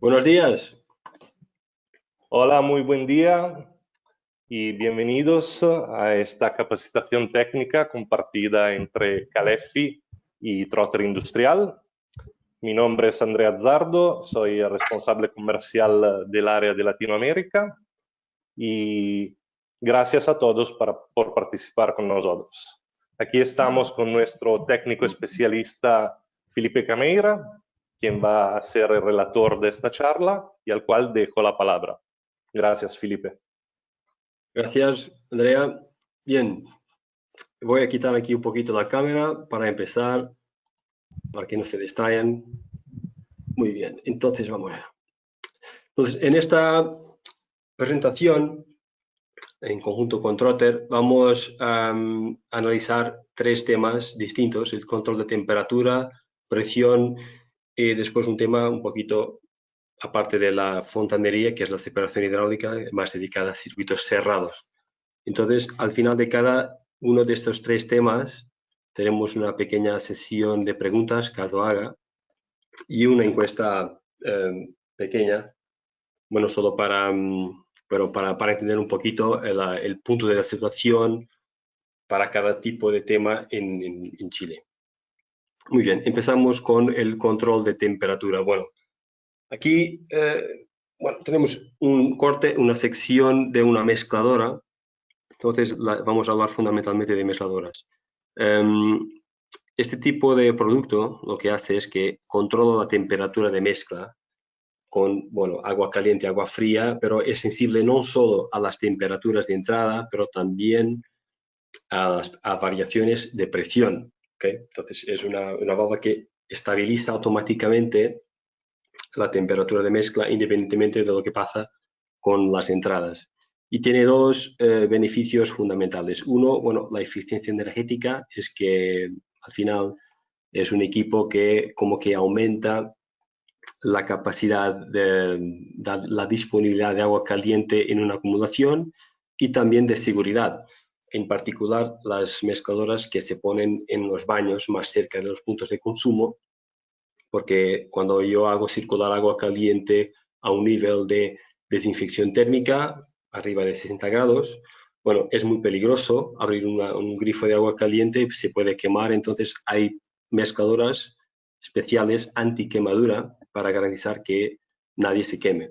Buenos días. Hola, muy buen día y bienvenidos a esta capacitación técnica compartida entre Calefi y Trotter Industrial. Mi nombre es Andrea Azzardo, soy el responsable comercial del área de Latinoamérica y gracias a todos por participar con nosotros. Aquí estamos con nuestro técnico especialista Felipe Cameira, quien va a ser el relator de esta charla y al cual dejo la palabra. Gracias, Felipe. Gracias, Andrea. Bien, voy a quitar aquí un poquito la cámara para empezar, para que no se distraigan. Muy bien, entonces vamos allá. Entonces, en esta presentación, en conjunto con Trotter, vamos a analizar tres temas distintos: el control de temperatura, presión y después un tema un poquito aparte de la fontanería, que es la separación hidráulica, más dedicada a circuitos cerrados. Entonces, al final de cada uno de estos tres temas, tenemos una pequeña sesión de preguntas, cada haga, y una encuesta pequeña, bueno, solo pero para entender un poquito el punto de la situación para cada tipo de tema en Chile. Muy bien, empezamos con el control de temperatura. Bueno, aquí tenemos un corte, una sección de una mezcladora. Entonces, vamos a hablar fundamentalmente de mezcladoras. Este tipo de producto lo que hace es que controla la temperatura de mezcla con, agua caliente, agua fría, pero es sensible no solo a las temperaturas de entrada, pero también a variaciones de presión. ¿Okay? Entonces, es una válvula que estabiliza automáticamente la temperatura de mezcla independientemente de lo que pasa con las entradas. Y tiene dos beneficios fundamentales. Uno, la eficiencia energética, es que al final es un equipo que como que aumenta la capacidad la disponibilidad de agua caliente en una acumulación y también de seguridad. En particular, las mezcladoras que se ponen en los baños más cerca de los puntos de consumo, porque cuando yo hago circular agua caliente a un nivel de desinfección térmica, arriba de 60 grados, es muy peligroso abrir un grifo de agua caliente, se puede quemar, entonces hay mezcladoras especiales anti-quemadura para garantizar que nadie se queme.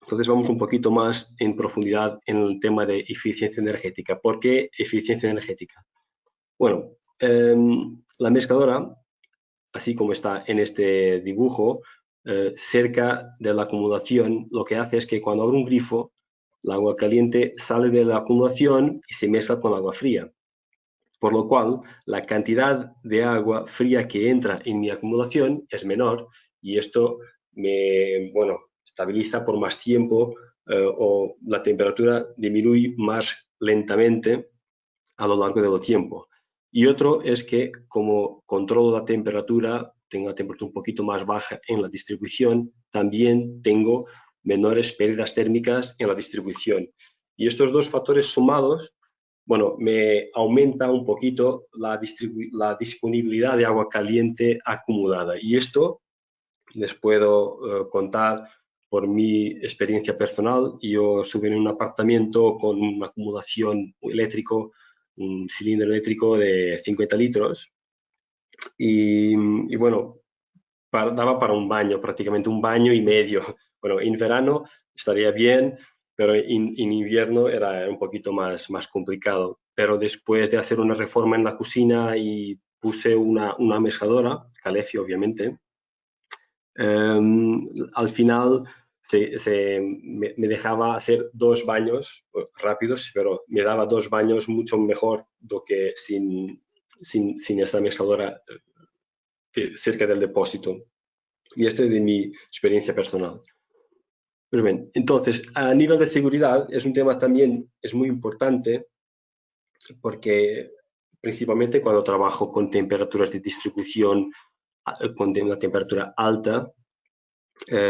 Entonces vamos un poquito más en profundidad en el tema de eficiencia energética. ¿Por qué eficiencia energética? Bueno, la mezcladora, así como está en este dibujo, cerca de la acumulación, lo que hace es que cuando abro un grifo, el agua caliente sale de la acumulación y se mezcla con agua fría. Por lo cual, la cantidad de agua fría que entra en mi acumulación es menor y esto me estabiliza por más tiempo o la temperatura disminuye más lentamente a lo largo del tiempo. Y otro es que como controlo la temperatura, tengo la temperatura un poquito más baja en la distribución, también tengo menores pérdidas térmicas en la distribución. Y estos dos factores sumados, me aumenta un poquito la disponibilidad de agua caliente acumulada. Y esto les puedo contar por mi experiencia personal. Yo estuve en un apartamento con una acumulación eléctrico, un cilindro eléctrico de 50 litros y daba para un baño, prácticamente un baño y medio. Bueno, en verano estaría bien, pero en invierno era un poquito más complicado. Pero después de hacer una reforma en la cocina y puse una mezcladora, Calefi obviamente, al final me dejaba hacer 2 baños rápidos, pero me daba 2 baños mucho mejor do que sin esa mezcladora cerca del depósito. Y esto es de mi experiencia personal. Pues bien, entonces, a nivel de seguridad, es un tema también, es muy importante, porque principalmente cuando trabajo con temperaturas de distribución, con una temperatura alta,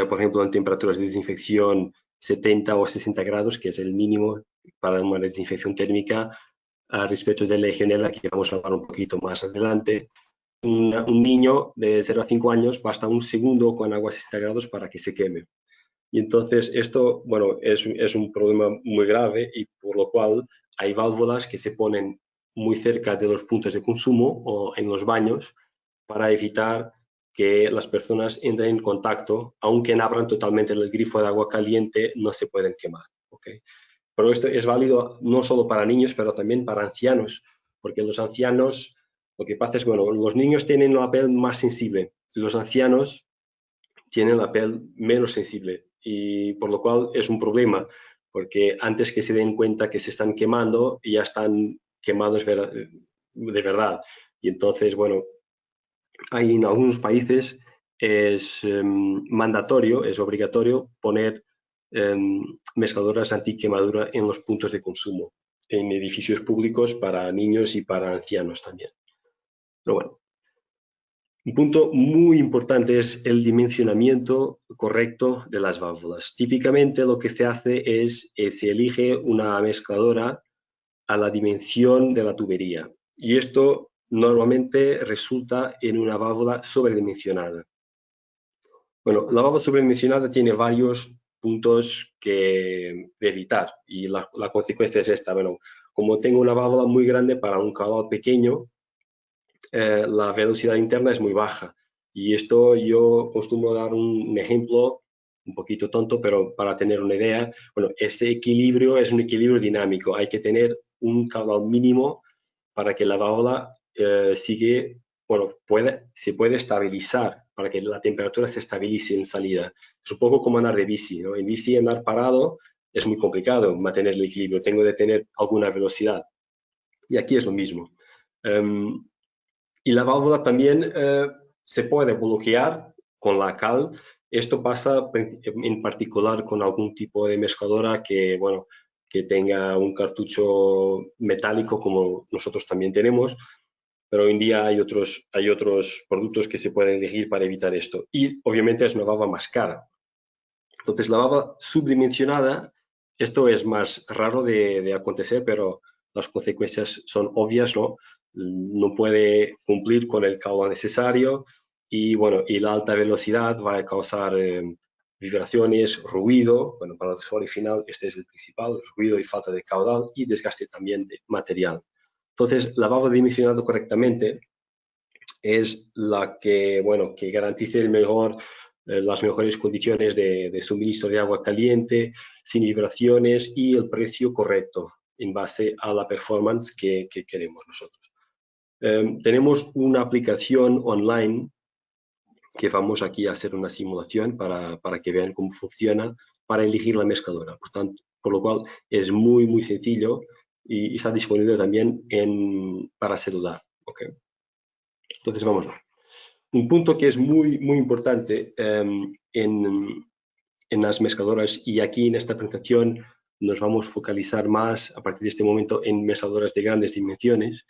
por ejemplo, en temperaturas de desinfección 70 o 60 grados, que es el mínimo para una desinfección térmica, respecto de Legionella, que vamos a hablar un poquito más adelante, un niño de 0 a 5 años basta un segundo con agua a 60 grados para que se queme. Y entonces esto, bueno, es un problema muy grave y por lo cual hay válvulas que se ponen muy cerca de los puntos de consumo o en los baños para evitar que las personas entren en contacto, aunque abran totalmente el grifo de agua caliente, no se pueden quemar. ¿Okay? Pero esto es válido no solo para niños, pero también para ancianos, porque los ancianos, lo que pasa es, bueno, los niños tienen la piel más sensible, los ancianos tienen la piel menos sensible y por lo cual es un problema, porque antes que se den cuenta que se están quemando, ya están quemados de verdad. Y entonces, bueno, hay en algunos países es mandatorio, es obligatorio poner mezcladoras antiquemadura en los puntos de consumo, en edificios públicos para niños y para ancianos también. Pero bueno, un punto muy importante es el dimensionamiento correcto de las válvulas. Típicamente lo que se hace es se elige una mezcladora a la dimensión de la tubería y esto normalmente resulta en una válvula sobredimensionada. Bueno, la válvula sobredimensionada tiene varios puntos que evitar y la consecuencia es esta. Bueno, como tengo una válvula muy grande para un caudal pequeño, la velocidad interna es muy baja. Y esto yo acostumbro dar un ejemplo un poquito tonto, pero para tener una idea, bueno, este equilibrio es un equilibrio dinámico. Hay que tener un caudal mínimo para que la válvula bueno, se puede estabilizar, para que la temperatura se estabilice en salida. Es un poco como andar de bici, ¿no? En bici andar parado es muy complicado mantener el equilibrio, tengo que tener alguna velocidad. Y aquí es lo mismo. Y la válvula también se puede bloquear con la cal. Esto pasa en particular con algún tipo de mezcladora que, bueno, que tenga un cartucho metálico como nosotros también tenemos, pero hoy en día hay otros productos que se pueden elegir para evitar esto. Y obviamente es una válvula más cara. Entonces la válvula subdimensionada, esto es más raro de acontecer, pero las consecuencias son obvias, ¿no? No puede cumplir con el caudal necesario y, bueno, y la alta velocidad va a causar vibraciones, ruido. Bueno, para el usuario final este es el principal, ruido y falta de caudal y desgaste también de material. Entonces, la válvula dimensionada correctamente es la que, bueno, que garantice las mejores condiciones de suministro de agua caliente, sin vibraciones y el precio correcto en base a la performance que queremos nosotros. Tenemos una aplicación online que vamos aquí a hacer una simulación para que vean cómo funciona para elegir la mezcladora. Por lo cual es muy, muy sencillo y está disponible también para celular. ¿Okay? Entonces vamos. Un punto que es muy, muy importante en las mezcladoras y aquí en esta presentación nos vamos a focalizar más a partir de este momento en mezcladoras de grandes dimensiones,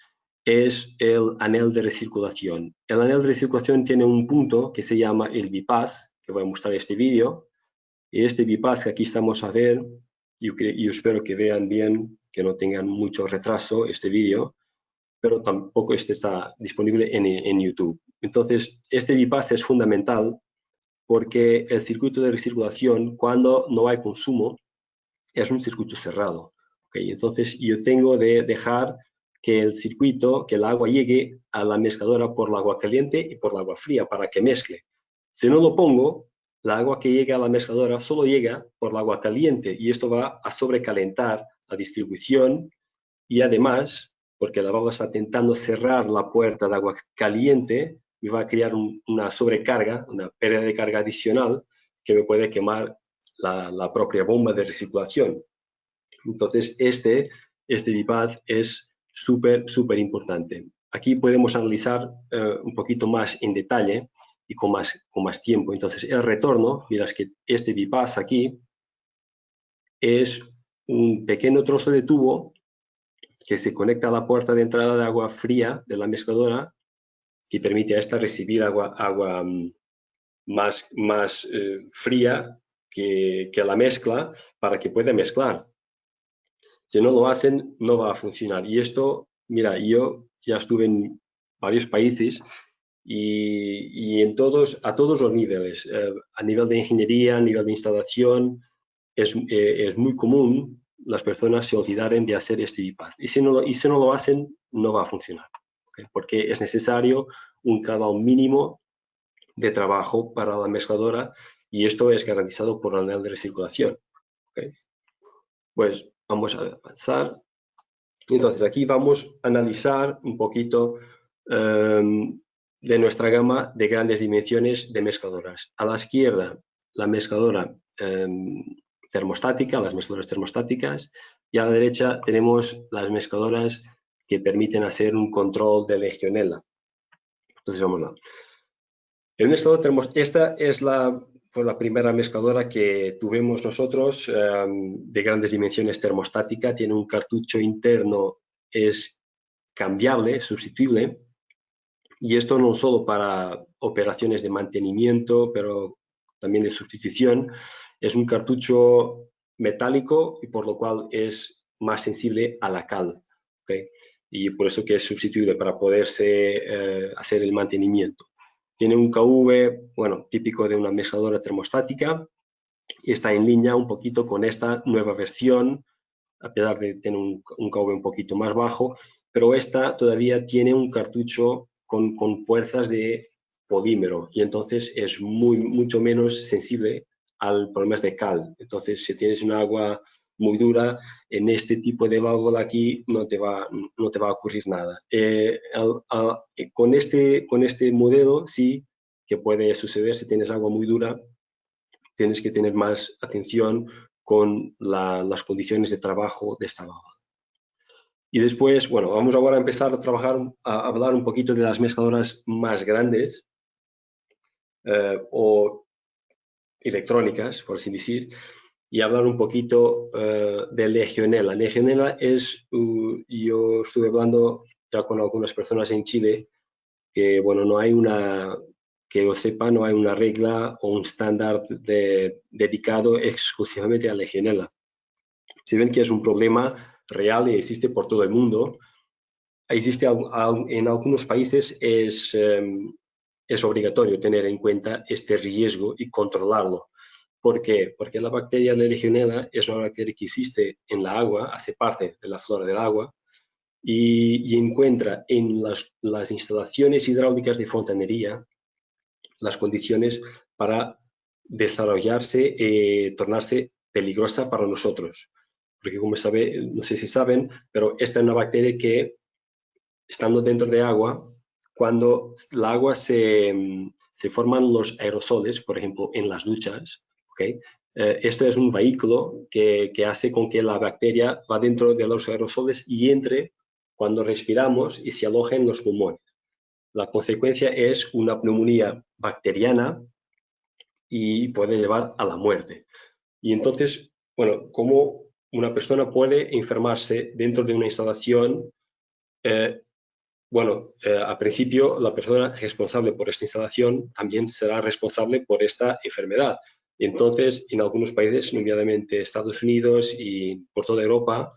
es el anel de recirculación. El anel de recirculación tiene un punto que se llama el bypass, que voy a mostrar en este vídeo, y este bypass que aquí estamos a ver, yo espero que vean bien, que no tengan mucho retraso este vídeo, pero tampoco este está disponible en YouTube. Entonces, este bypass es fundamental porque el circuito de recirculación, cuando no hay consumo, es un circuito cerrado. ¿Okay? Entonces, yo tengo de dejar que el circuito, que el agua llegue a la mezcladora por el agua caliente y por el agua fría para que mezcle. Si no lo pongo, el agua que llega a la mezcladora solo llega por el agua caliente y esto va a sobrecalentar la distribución y además, porque la válvula está intentando cerrar la puerta de agua caliente, me va a crear una sobrecarga, una pérdida de carga adicional que me puede quemar la propia bomba de recirculación. Entonces, este bypass es súper, súper importante. Aquí podemos analizar un poquito más en detalle y con más tiempo. Entonces, el retorno, miras que este bypass aquí es un pequeño trozo de tubo que se conecta a la puerta de entrada de agua fría de la mezcladora que permite a esta recibir agua más fría que la mezcla para que pueda mezclar. Si no lo hacen, no va a funcionar. Y esto, mira, yo ya estuve en varios países y a todos los niveles, a nivel de ingeniería, a nivel de instalación, es muy común las personas se olvidaren de hacer este bypass. Y si no lo hacen, no va a funcionar, ¿okay? Porque es necesario un caudal mínimo de trabajo para la mezcladora y esto es garantizado por el anel de recirculación, ¿okay? Pues vamos a avanzar. Entonces aquí vamos a analizar un poquito de nuestra gama de grandes dimensiones de mezcladoras. A la izquierda, la mezcladora termostática, las mezcladoras termostáticas, y a la derecha tenemos las mezcladoras que permiten hacer un control de Legionella. Entonces vamos a ver. El mezclador esta es fue la primera mezcladora que tuvimos nosotros de grandes dimensiones termostática. Tiene un cartucho interno, es cambiable, sustituible. Y esto no solo para operaciones de mantenimiento, pero también de sustitución. Es un cartucho metálico y por lo cual es más sensible a la cal, ¿okay? Y por eso que es sustituible para poderse hacer el mantenimiento. Tiene un KV, bueno, típico de una mezcladora termostática y está en línea un poquito con esta nueva versión, a pesar de tener un KV un poquito más bajo, pero esta todavía tiene un cartucho con fuerzas de polímero y entonces es mucho menos sensible al problemas de cal. Entonces, si tienes un agua muy dura, en este tipo de válvula aquí no te va a ocurrir nada. Con este modelo sí que puede suceder si tienes agua muy dura, tienes que tener más atención con las condiciones de trabajo de esta válvula. Y después, bueno, vamos ahora a empezar a hablar un poquito de las mezcladoras más grandes o electrónicas, por así decir, y hablar un poquito de Legionella. Legionella yo estuve hablando ya con algunas personas en Chile, que bueno, que yo sepa, no hay una regla o un estándar dedicado exclusivamente a Legionella. Si ven que es un problema real y existe por todo el mundo, existe en algunos países es obligatorio tener en cuenta este riesgo y controlarlo. ¿Por qué? Porque la bacteria de Legionella es una bacteria que existe en la agua, hace parte de la flora del agua, y encuentra en las instalaciones hidráulicas de fontanería las condiciones para desarrollarse y tornarse peligrosa para nosotros. Porque como no sé si saben, pero esta es una bacteria que, estando dentro de agua, cuando el agua se forman los aerosoles, por ejemplo, en las duchas, ¿okay? Esto es un vehículo que hace con que la bacteria va dentro de los aerosoles y entre cuando respiramos y se aloja en los pulmones. La consecuencia es una neumonía bacteriana y puede llevar a la muerte. Y entonces, bueno, ¿cómo una persona puede enfermarse dentro de una instalación? A principio, la persona responsable por esta instalación también será responsable por esta enfermedad. Y entonces, en algunos países, obviamente Estados Unidos y por toda Europa,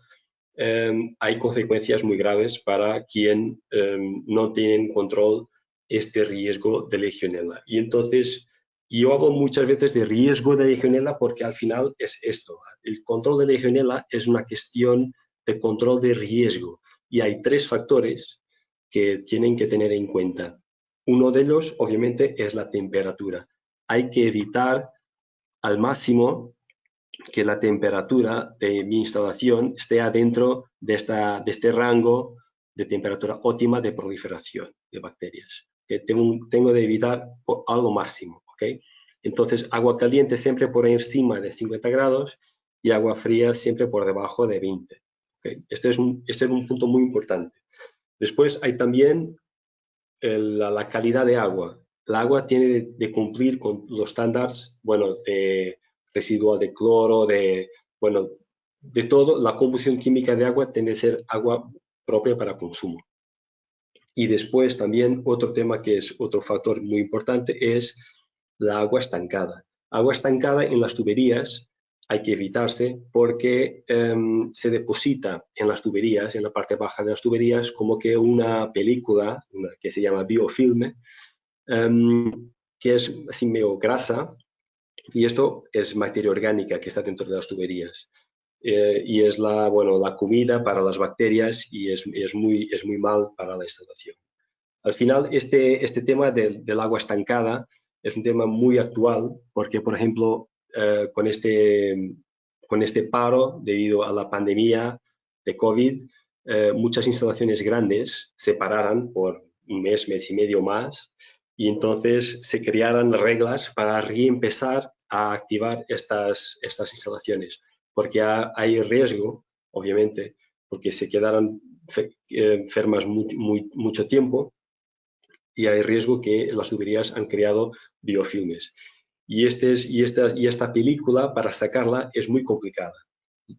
hay consecuencias muy graves para quien no tiene en control este riesgo de Legionella. Y entonces, yo hablo muchas veces de riesgo de Legionella porque al final es esto. El control de Legionella es una cuestión de control de riesgo. Y hay tres factores que tienen que tener en cuenta. Uno de ellos, obviamente, es la temperatura. Hay que evitar al máximo que la temperatura de mi instalación esté adentro de este rango de temperatura óptima de proliferación de bacterias. Que tengo de evitar a lo máximo, ¿ok? Entonces, agua caliente siempre por encima de 50 grados y agua fría siempre por debajo de 20. ¿Okay? Este es un punto muy importante. Después hay también la calidad de agua. El agua tiene de cumplir con los estándares, bueno, de residual de cloro, de todo. La combustión química de agua tiene que ser agua propia para consumo. Y después también otro tema que es otro factor muy importante es la agua estancada. Agua estancada en las tuberías hay que evitarse porque se deposita en las tuberías, en la parte baja de las tuberías, como que una película que se llama biofilme, que es así medio grasa, y esto es materia orgánica que está dentro de las tuberías. Y es la comida para las bacterias y es muy mal para la instalación. Al final, este tema del agua estancada es un tema muy actual porque, por ejemplo, con este paro debido a la pandemia de COVID, muchas instalaciones grandes se pararan por un mes y medio más, y entonces se crearan reglas para reempezar a activar estas instalaciones, porque hay riesgo, obviamente, porque se quedaran enfermas mucho tiempo, y hay riesgo que las tuberías han creado biofilmes. Y esta película, para sacarla, es muy complicada.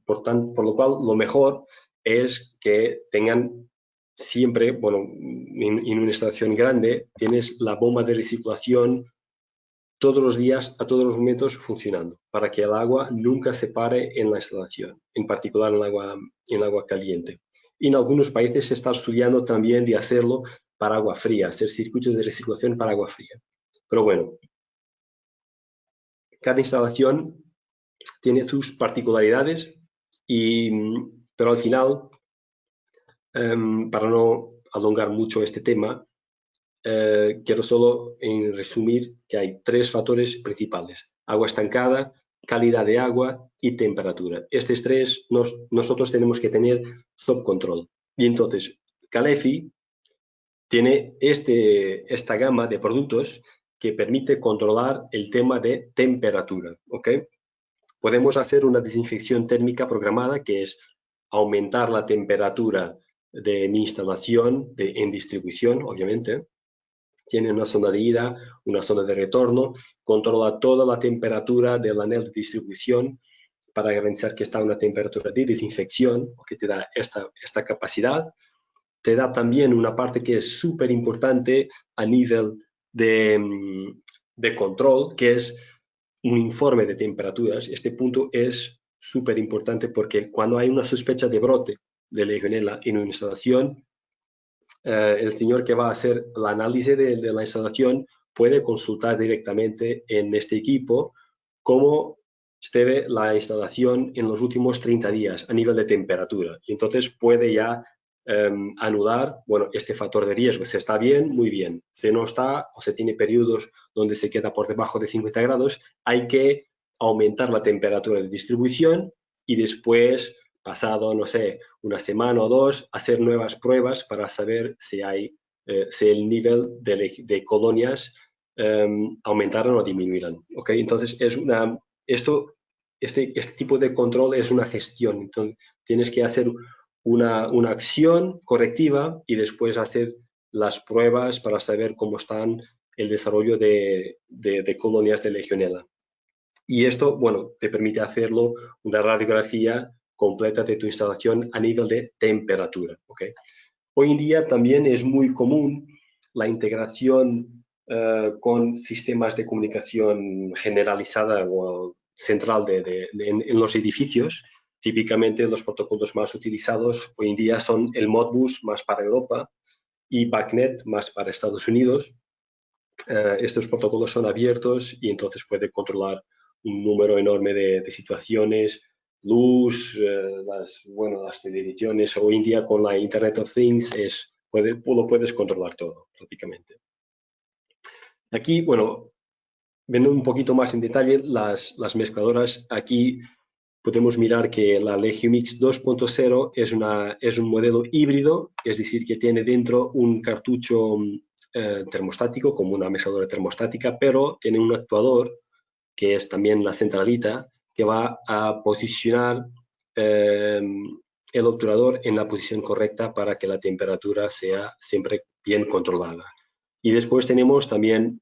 Por lo cual, lo mejor es que tengan siempre, en una instalación grande, tienes la bomba de recirculación todos los días, a todos los momentos, funcionando, para que el agua nunca se pare en la instalación, en particular en el agua caliente. Y en algunos países se está estudiando también de hacerlo para agua fría, hacer circuitos de recirculación para agua fría. Pero bueno, cada instalación tiene sus particularidades, pero al final, para no alongar mucho este tema, quiero solo resumir que hay 3 factores principales: agua estancada, calidad de agua y temperatura. Estos 3 nosotros tenemos que tener sob control. Y entonces, Calefi tiene esta gama de productos que permite controlar el tema de temperatura, ¿ok? Podemos hacer una desinfección térmica programada, que es aumentar la temperatura de mi instalación en distribución, obviamente. Tiene una zona de ida, una zona de retorno, controla toda la temperatura del anel de distribución para garantizar que está a una temperatura de desinfección, que te da esta capacidad. Te da también una parte que es súper importante a nivel de control, que es un informe de temperaturas. Este punto es súper importante porque cuando hay una sospecha de brote de Legionella en una instalación, el señor que va a hacer el análisis de la instalación puede consultar directamente en este equipo cómo esté la instalación en los últimos 30 días a nivel de temperatura. Y entonces puede ya anular este factor de riesgo. Si está bien, muy bien. Si no está, o se tiene periodos donde se queda por debajo de 50 grados, hay que aumentar la temperatura de distribución y después, pasado, no sé, una semana o 2, hacer nuevas pruebas para saber si el nivel de colonias aumentaron o disminuirán. ¿Okay? Entonces, este tipo de control es una gestión. Entonces, tienes que hacer una acción correctiva y después hacer las pruebas para saber cómo están el desarrollo de colonias de Legionella. Y esto, te permite hacerlo una radiografía completa de tu instalación a nivel de temperatura. ¿Okay? Hoy en día también es muy común la integración con sistemas de comunicación generalizada o central en los edificios. Típicamente los protocolos más utilizados hoy en día son el Modbus, más para Europa, y BACnet, más para Estados Unidos. Estos protocolos son abiertos y entonces puede controlar un número enorme de situaciones, luz, las televisiones. Hoy en día con la Internet of Things lo puedes controlar todo prácticamente. Aquí, viendo un poquito más en detalle las mezcladoras, aquí podemos mirar que la Legiomix 2.0 es un modelo híbrido, es decir, que tiene dentro un cartucho termostático, como una mezcladora termostática, pero tiene un actuador, que es también la centralita, que va a posicionar el obturador en la posición correcta para que la temperatura sea siempre bien controlada. Y después tenemos también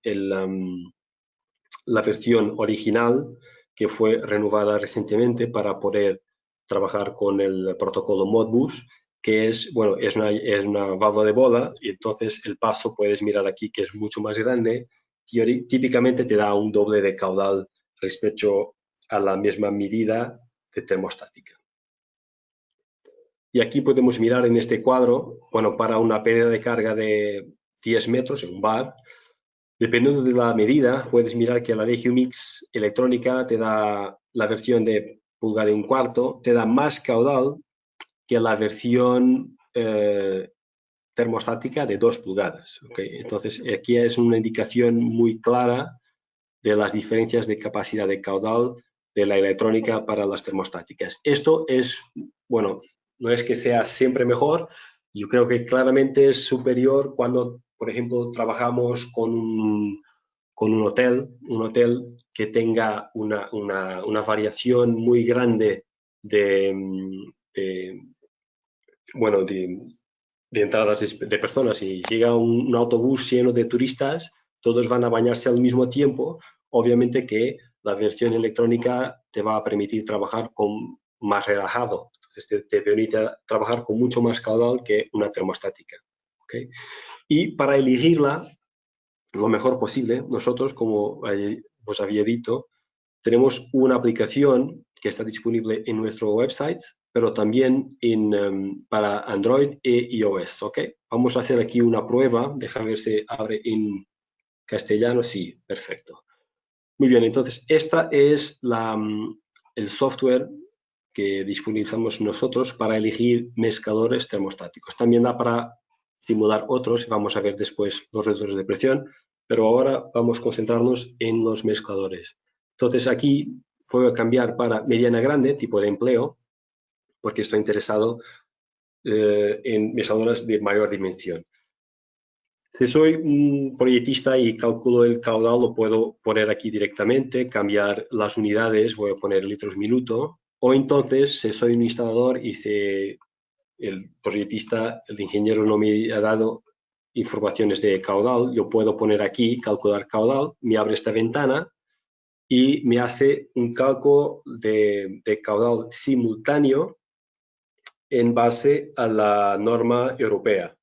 la versión original, que fue renovada recientemente para poder trabajar con el protocolo Modbus, que es una válvula de bola, y entonces el paso puedes mirar aquí que es mucho más grande, y típicamente te da un doble de caudal respecto a la misma medida de termostática. Y aquí podemos mirar en este cuadro, para una pérdida de carga de 10 metros en un bar, Dependiendo de la medida, puedes mirar que la Legiumix electrónica te da la versión de 1/4, te da más caudal que la versión termostática de 2 pulgadas. ¿Okay? Entonces, aquí es una indicación muy clara de las diferencias de capacidad de caudal de la electrónica para las termostáticas. Esto es, bueno, no es que sea siempre mejor, yo creo que claramente es superior cuando, por ejemplo, trabajamos con un hotel que tenga una variación muy grande de, bueno, de entradas de personas. Si llega un autobús lleno de turistas, todos van a bañarse al mismo tiempo, obviamente que la versión electrónica te va a permitir trabajar con más relajado. Entonces te permite trabajar con mucho más caudal que una termostática. ¿Okay? Y para elegirla lo mejor posible, nosotros, como os había dicho, tenemos una aplicación que está disponible en nuestro website, pero también para Android e iOS. ¿Okay? Vamos a hacer aquí una prueba. Déjame ver si abre en castellano. Sí, perfecto. Muy bien, entonces esta es el software que disponibilizamos nosotros para elegir mezcladores termostáticos. También da para simular otros, vamos a ver después los reductores de presión, pero ahora vamos a concentrarnos en los mezcladores. Entonces aquí voy a cambiar para mediana grande, tipo de empleo, porque estoy interesado en mezcladores de mayor dimensión. Si soy un proyectista y calculo el caudal, lo puedo poner aquí directamente, cambiar las unidades, voy a poner litros minuto, o entonces, si soy un instalador y si el proyectista, el ingeniero no me ha dado informaciones de caudal, yo puedo poner aquí, calcular caudal, me abre esta ventana y me hace un cálculo de caudal simultáneo en base a la norma europea.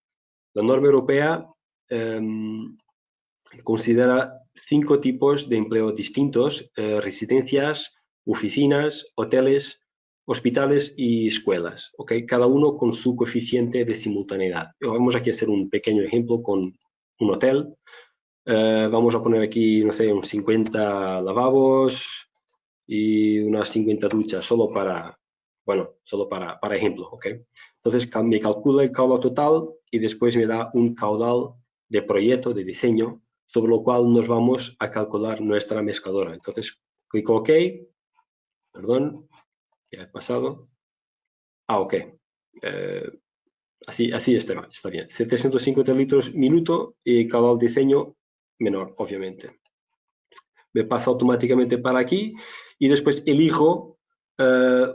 La norma europea considera 5 tipos de empleo distintos: residencias, oficinas, hoteles, hospitales y escuelas. ¿Okay? Cada uno con su coeficiente de simultaneidad. Vamos aquí a hacer un pequeño ejemplo con un hotel. Vamos a poner aquí, no sé, unos 50 lavabos y unas 50 duchas, solo para, bueno, solo para ejemplo. ¿Okay? Entonces me calcula el caudal total y después me da un caudal de proyecto, de diseño, sobre lo cual nos vamos a calcular nuestra mezcladora. Entonces, clico OK. Perdón, ya he pasado. OK. Así está bien. 750 litros minuto y caudal diseño menor, obviamente. Me pasa automáticamente para aquí y después elijo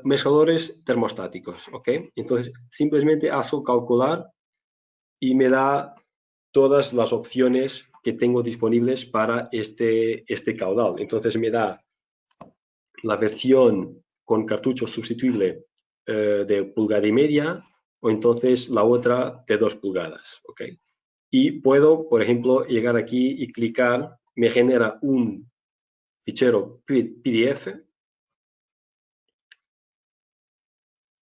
mezcladores termostáticos. ¿Ok? Entonces, simplemente hago calcular y me da todas las opciones que tengo disponibles para este caudal. Entonces me da la versión con cartucho sustituible de 1,5 pulgadas o entonces la otra de 2 pulgadas. ¿Okay? Y puedo, por ejemplo, llegar aquí y clicar, me genera un fichero PDF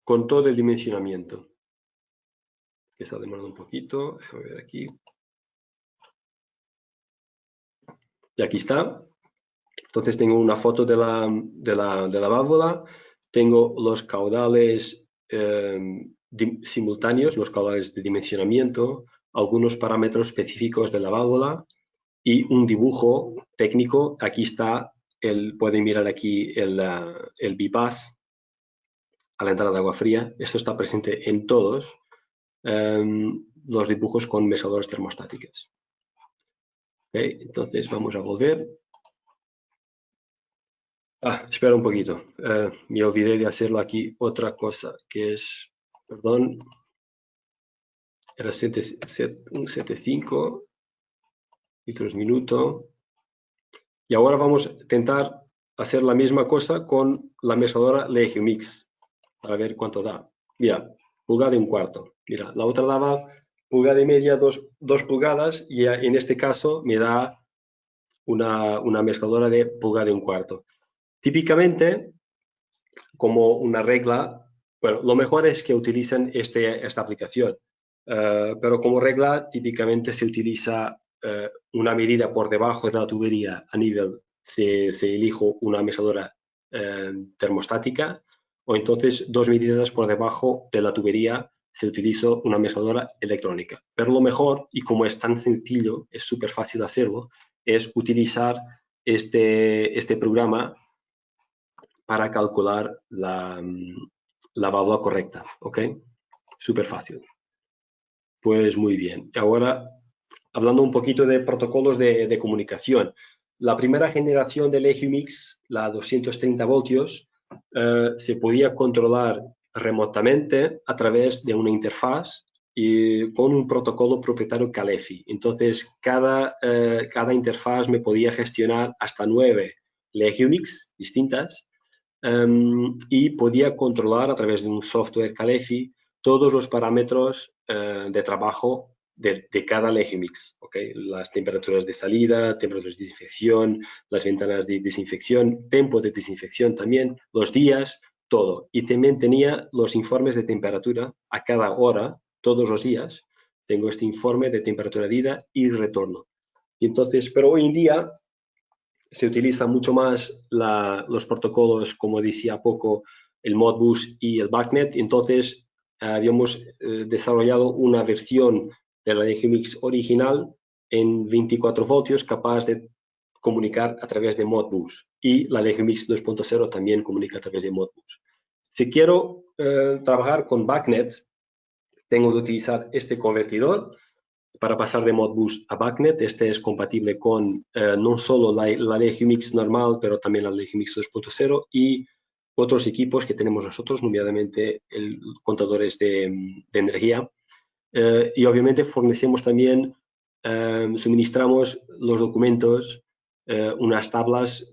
con todo el dimensionamiento. Que está demorando un poquito, déjame ver aquí. Y aquí está. Entonces tengo una foto de la válvula, tengo los caudales simultáneos, los caudales de dimensionamiento, algunos parámetros específicos de la válvula y un dibujo técnico. Aquí está, pueden mirar aquí el bypass a la entrada de agua fría. Esto está presente en todos los dibujos con mezcladores termostáticos. Okay, entonces vamos a volver. Espera un poquito. Me olvidé de hacerlo aquí otra cosa, que es, perdón, era 7,5 litros minuto. Y ahora vamos a intentar hacer la misma cosa con la mezcladora Legiumix, para ver cuánto da. Mira, 1,25. Mira, la otra daba 1,5 2 pulgadas, y en este caso me da una mezcladora de 1,25. Típicamente, como una regla, bueno, lo mejor es que utilicen esta aplicación, pero como regla típicamente se utiliza una medida por debajo de la tubería a nivel, se elijo una mesadora termostática, o entonces 2 medidas por debajo de la tubería se utiliza una mesadora electrónica. Pero lo mejor, y como es tan sencillo, es súper fácil hacerlo, es utilizar este programa para calcular la válvula correcta, ¿ok? Súper fácil. Pues muy bien. Ahora, hablando un poquito de protocolos de comunicación. La primera generación del EGIMIX, la 230 voltios, se podía controlar remotamente a través de una interfaz y con un protocolo propietario Calefi. Entonces, cada interfaz me podía gestionar hasta 9 EGIMIX distintas y podía controlar a través de un software Calefi todos los parámetros de trabajo de cada EGIMIX, ¿okay? Las temperaturas de salida, temperaturas de desinfección, las ventanas de desinfección, tiempo de desinfección también, los días, todo. Y también tenía los informes de temperatura a cada hora, todos los días. Tengo este informe de temperatura de ida y retorno. Y entonces, pero hoy en día se utiliza mucho más los protocolos, como decía poco, el Modbus y el BACnet. Entonces, habíamos desarrollado una versión de la EGIMIX original en 24 voltios capaz de comunicar a través de Modbus. Y la EGIMIX 2.0 también comunica a través de Modbus. Si quiero trabajar con BACnet, tengo que utilizar este convertidor para pasar de Modbus a BACnet. Este es compatible con no solo la EGIMIX normal, pero también la EGIMIX 2.0 y otros equipos que tenemos nosotros, nominadamente contadores de energía. Y obviamente fornecemos también, suministramos los documentos, unas tablas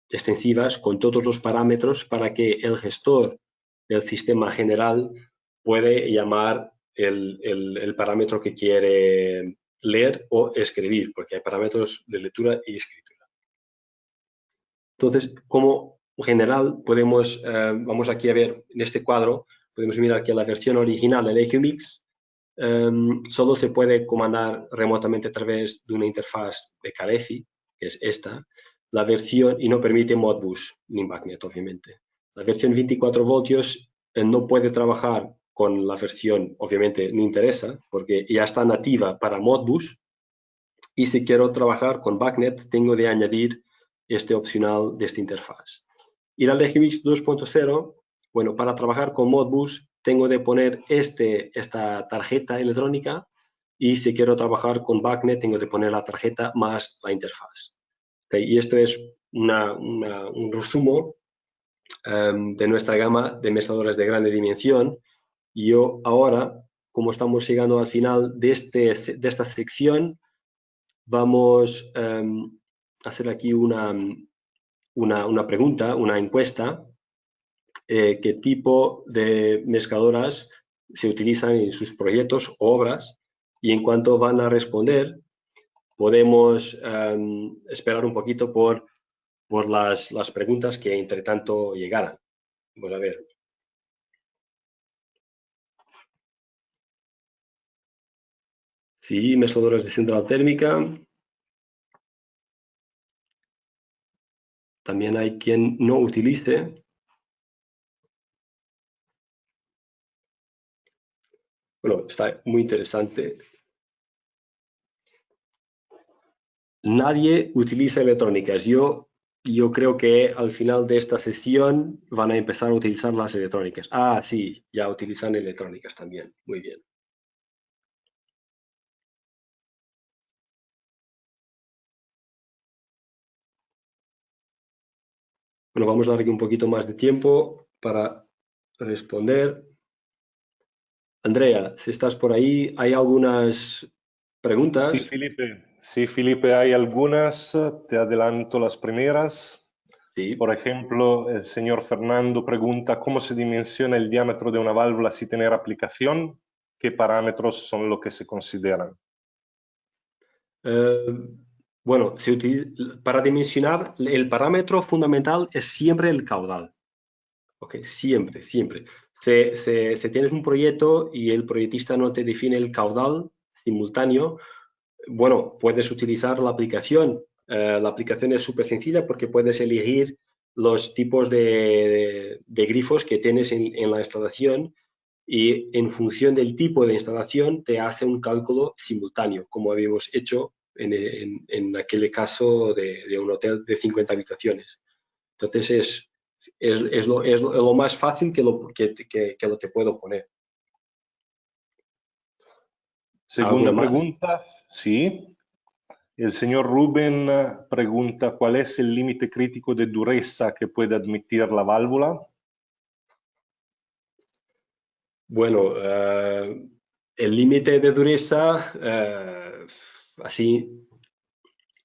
extensivas con todos los parámetros para que el gestor del sistema general puede llamar el parámetro que quiere leer o escribir, porque hay parámetros de lectura y escritura. Entonces, como general, podemos, vamos aquí a ver en este cuadro, podemos mirar que la versión original del EGIMIX solo se puede comandar remotamente a través de una interfaz de Calefi, que es esta, la versión, y no permite Modbus ni BACnet, obviamente. La versión 24 voltios no puede trabajar con la versión, obviamente me interesa, porque ya está nativa para Modbus, y si quiero trabajar con BACnet, tengo de añadir este opcional de esta interfaz. Y la EGIMIX 2.0, bueno, para trabajar con Modbus, tengo de poner esta tarjeta electrónica, y si quiero trabajar con BACnet, tengo de poner la tarjeta más la interfaz. ¿Okay? Y esto es un resumen de nuestra gama de mezcladores de grande dimensión. Y yo ahora, como estamos llegando al final de esta sección, vamos a hacer aquí una pregunta, una encuesta. ¿Qué tipo de mezcladoras se utilizan en sus proyectos o obras? Y en cuanto van a responder, podemos esperar un poquito por las preguntas que entre tanto llegaran. Vamos a ver. Sí, mezcladores de central térmica. También hay quien no utilice. Bueno, está muy interesante. Nadie utiliza electrónicas. Yo creo que al final de esta sesión van a empezar a utilizar las electrónicas. Ah, sí, ya utilizan electrónicas también. Muy bien. Bueno, vamos a darle un poquito más de tiempo para responder. Andrea, si estás por ahí, ¿hay algunas preguntas? Sí, Felipe, hay algunas. Te adelanto las primeras. Sí. Por ejemplo, el señor Fernando pregunta cómo se dimensiona el diámetro de una válvula sin tener aplicación. ¿Qué parámetros son los que se consideran? Bueno, para dimensionar, el parámetro fundamental es siempre el caudal. Okay, siempre, siempre. Si tienes un proyecto y el proyectista no te define el caudal simultáneo, bueno, puedes utilizar la aplicación. La aplicación es súper sencilla porque puedes elegir los tipos de grifos que tienes en la instalación y en función del tipo de instalación te hace un cálculo simultáneo, como habíamos hecho en aquel caso de un hotel de 50 habitaciones. Entonces es lo más fácil que lo te puedo poner. Segunda ¿Alguna más? pregunta, sí. El señor Rubén pregunta cuál es el límite crítico de dureza que puede admitir la válvula. Bueno, el límite de dureza, así,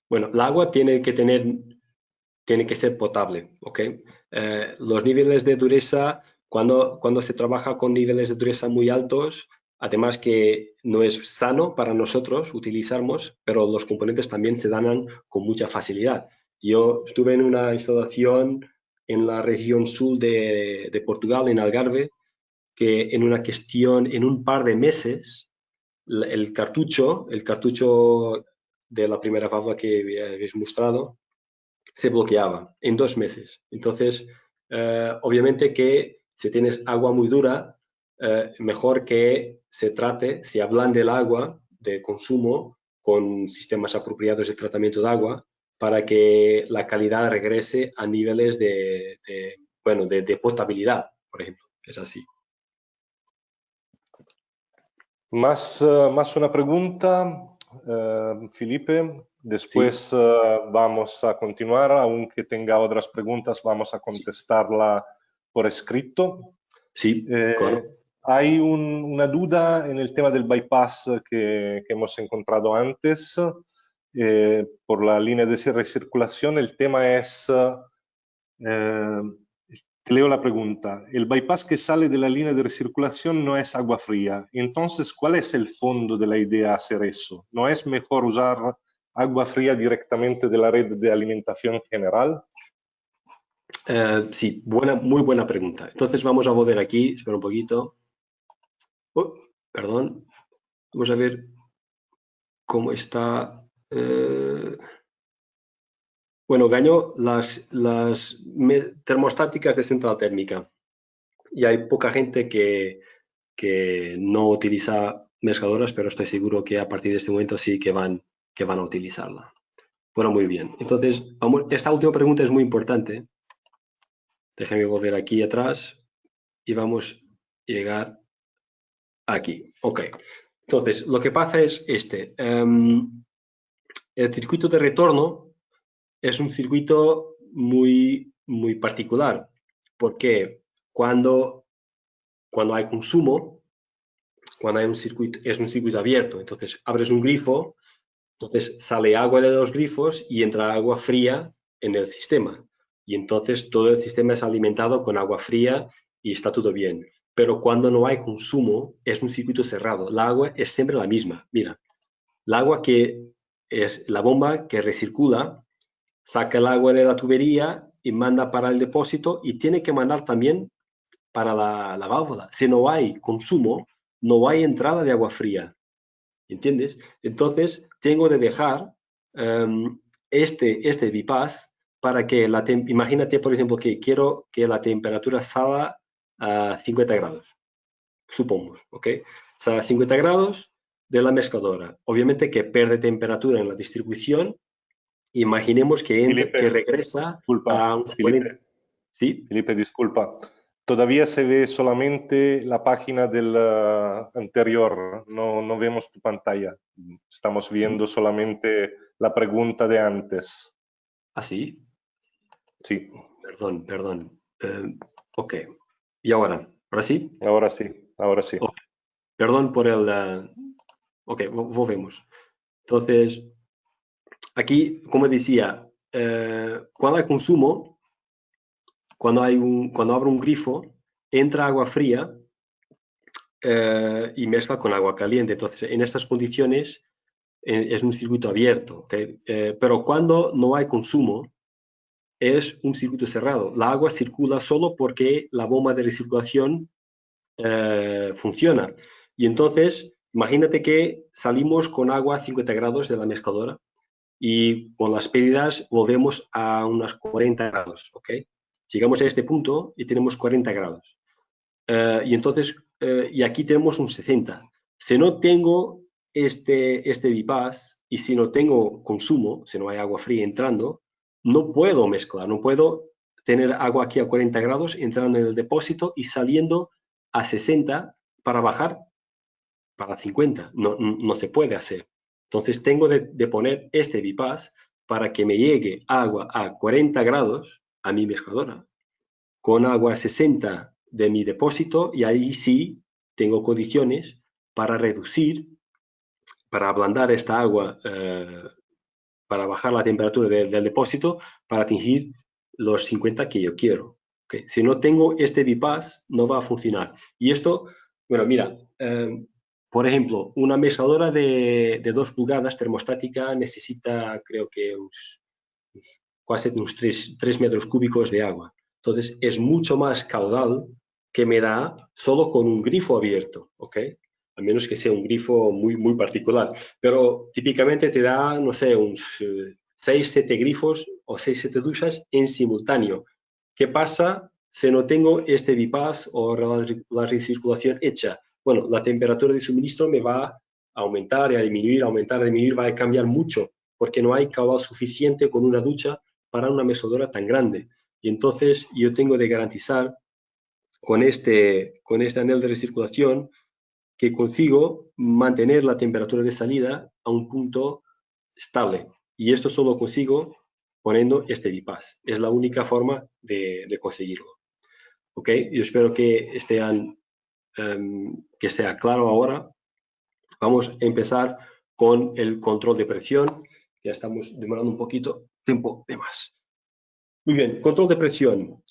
bueno, el agua tiene que ser potable, ¿ok? Los niveles de dureza, cuando se trabaja con niveles de dureza muy altos, además que no es sano para nosotros utilizarlos, pero los componentes también se dañan con mucha facilidad. Yo estuve en una instalación en la región sur de Portugal, en Algarve, que en un par de meses, el cartucho de la primera válvula que habéis mostrado, se bloqueaba en 2 meses. Entonces, obviamente que si tienes agua muy dura, mejor que se ablande el agua de consumo con sistemas apropiados de tratamiento de agua para que la calidad regrese a niveles de potabilidad, por ejemplo. Es así. Más una pregunta, Felipe. Después Sí, vamos a continuar, aunque tenga otras preguntas, vamos a sí, contestarla por escrito. sí, claro. Hay una duda en el tema del bypass que hemos encontrado antes. Por la línea de recirculación, el tema es, te leo la pregunta, el bypass que sale de la línea de recirculación no es agua fría. Entonces, ¿cuál es el fondo de la idea hacer eso? ¿No es mejor usar agua fría directamente de la red de alimentación general? Sí, muy buena pregunta. Entonces vamos a volver aquí, espera un poquito. Perdón, vamos a ver cómo está. Bueno, ganó las termostáticas de central térmica y hay poca gente que no utiliza mezcladoras, pero estoy seguro que a partir de este momento sí que van a utilizarla. Bueno, muy bien. Entonces, esta última pregunta es muy importante. Déjame volver aquí atrás y vamos a llegar aquí. Ok. Entonces, lo que pasa es el circuito de retorno es un circuito muy particular, porque cuando hay consumo, cuando hay un circuito, es un circuito abierto, entonces abres un grifo, entonces sale agua de los grifos y entra agua fría en el sistema. Y entonces todo el sistema es alimentado con agua fría y está todo bien. Pero cuando no hay consumo, es un circuito cerrado. El agua es siempre la misma. Mira, el agua que es la bomba que recircula, saca el agua de la tubería y manda para el depósito y tiene que mandar también para la válvula. Si no hay consumo, no hay entrada de agua fría. ¿Entiendes? Entonces, tengo de dejar este bypass para que imagínate, por ejemplo, que quiero que la temperatura salga a 50 grados, supongamos, ¿ok? Salga a 50 grados de la mezcladora. Obviamente que pierde temperatura en la distribución. Imaginemos que Felipe, regresa disculpa, a unos 40, ¿sí? Felipe, disculpa. Todavía se ve solamente la página del anterior, no vemos tu pantalla. Estamos viendo solamente la pregunta de antes. ¿Así? Sí, Perdón. Ok. ¿Y ahora? ¿Ahora sí? ahora sí, ahora sí. Ok. Perdón por el... ok, volvemos. Entonces, aquí, como decía, cuando hay consumo, cuando abro un grifo, entra agua fría y mezcla con agua caliente. Entonces, en estas condiciones es un circuito abierto, ¿okay? Pero cuando no hay consumo, es un circuito cerrado. La agua circula solo porque la bomba de recirculación funciona. Y entonces Imagínate que salimos con agua a 50 grados de la mezcladora y con las pérdidas volvemos a unos 40 grados, ¿ok? Llegamos a este punto y tenemos 40 grados. Y entonces, y aquí tenemos un 60. Si no tengo este bypass y si no tengo consumo, si no hay agua fría entrando, no puedo mezclar, no puedo tener agua aquí a 40 grados entrando en el depósito y saliendo a 60 para bajar para 50. No se puede hacer. Entonces tengo de poner este bypass para que me llegue agua a 40 grados a mi mezcladora, con agua a 60 de mi depósito, y ahí sí tengo condiciones para reducir, para ablandar esta agua, para bajar la temperatura del depósito, para atingir los 50 que yo quiero. ¿Okay? Si no tengo este bypass, no va a funcionar. Y esto, bueno, mira, por ejemplo, una mezcladora de 2 pulgadas termostática necesita, creo que casi unos 3 metros cúbicos de agua. Entonces, es mucho más caudal que me da solo con un grifo abierto, ¿ok? A menos que sea un grifo muy particular. Pero típicamente te da, no sé, unos 6, 7 grifos o 6, 7 duchas en simultáneo. ¿Qué pasa si no tengo este bypass o la recirculación hecha? Bueno, la temperatura de suministro me va a aumentar y a disminuir, va a cambiar mucho, porque no hay caudal suficiente con una ducha para una mezcladora tan grande. Y entonces yo tengo de garantizar con este anel de recirculación que consigo mantener la temperatura de salida a un punto estable. Y esto solo consigo poniendo este bypass. Es la única forma de conseguirlo. ¿Ok? Yo espero que que sea claro ahora. Vamos a empezar con el control de presión. Ya estamos demorando un poquito tiempo de más. Muy bien, control de presión.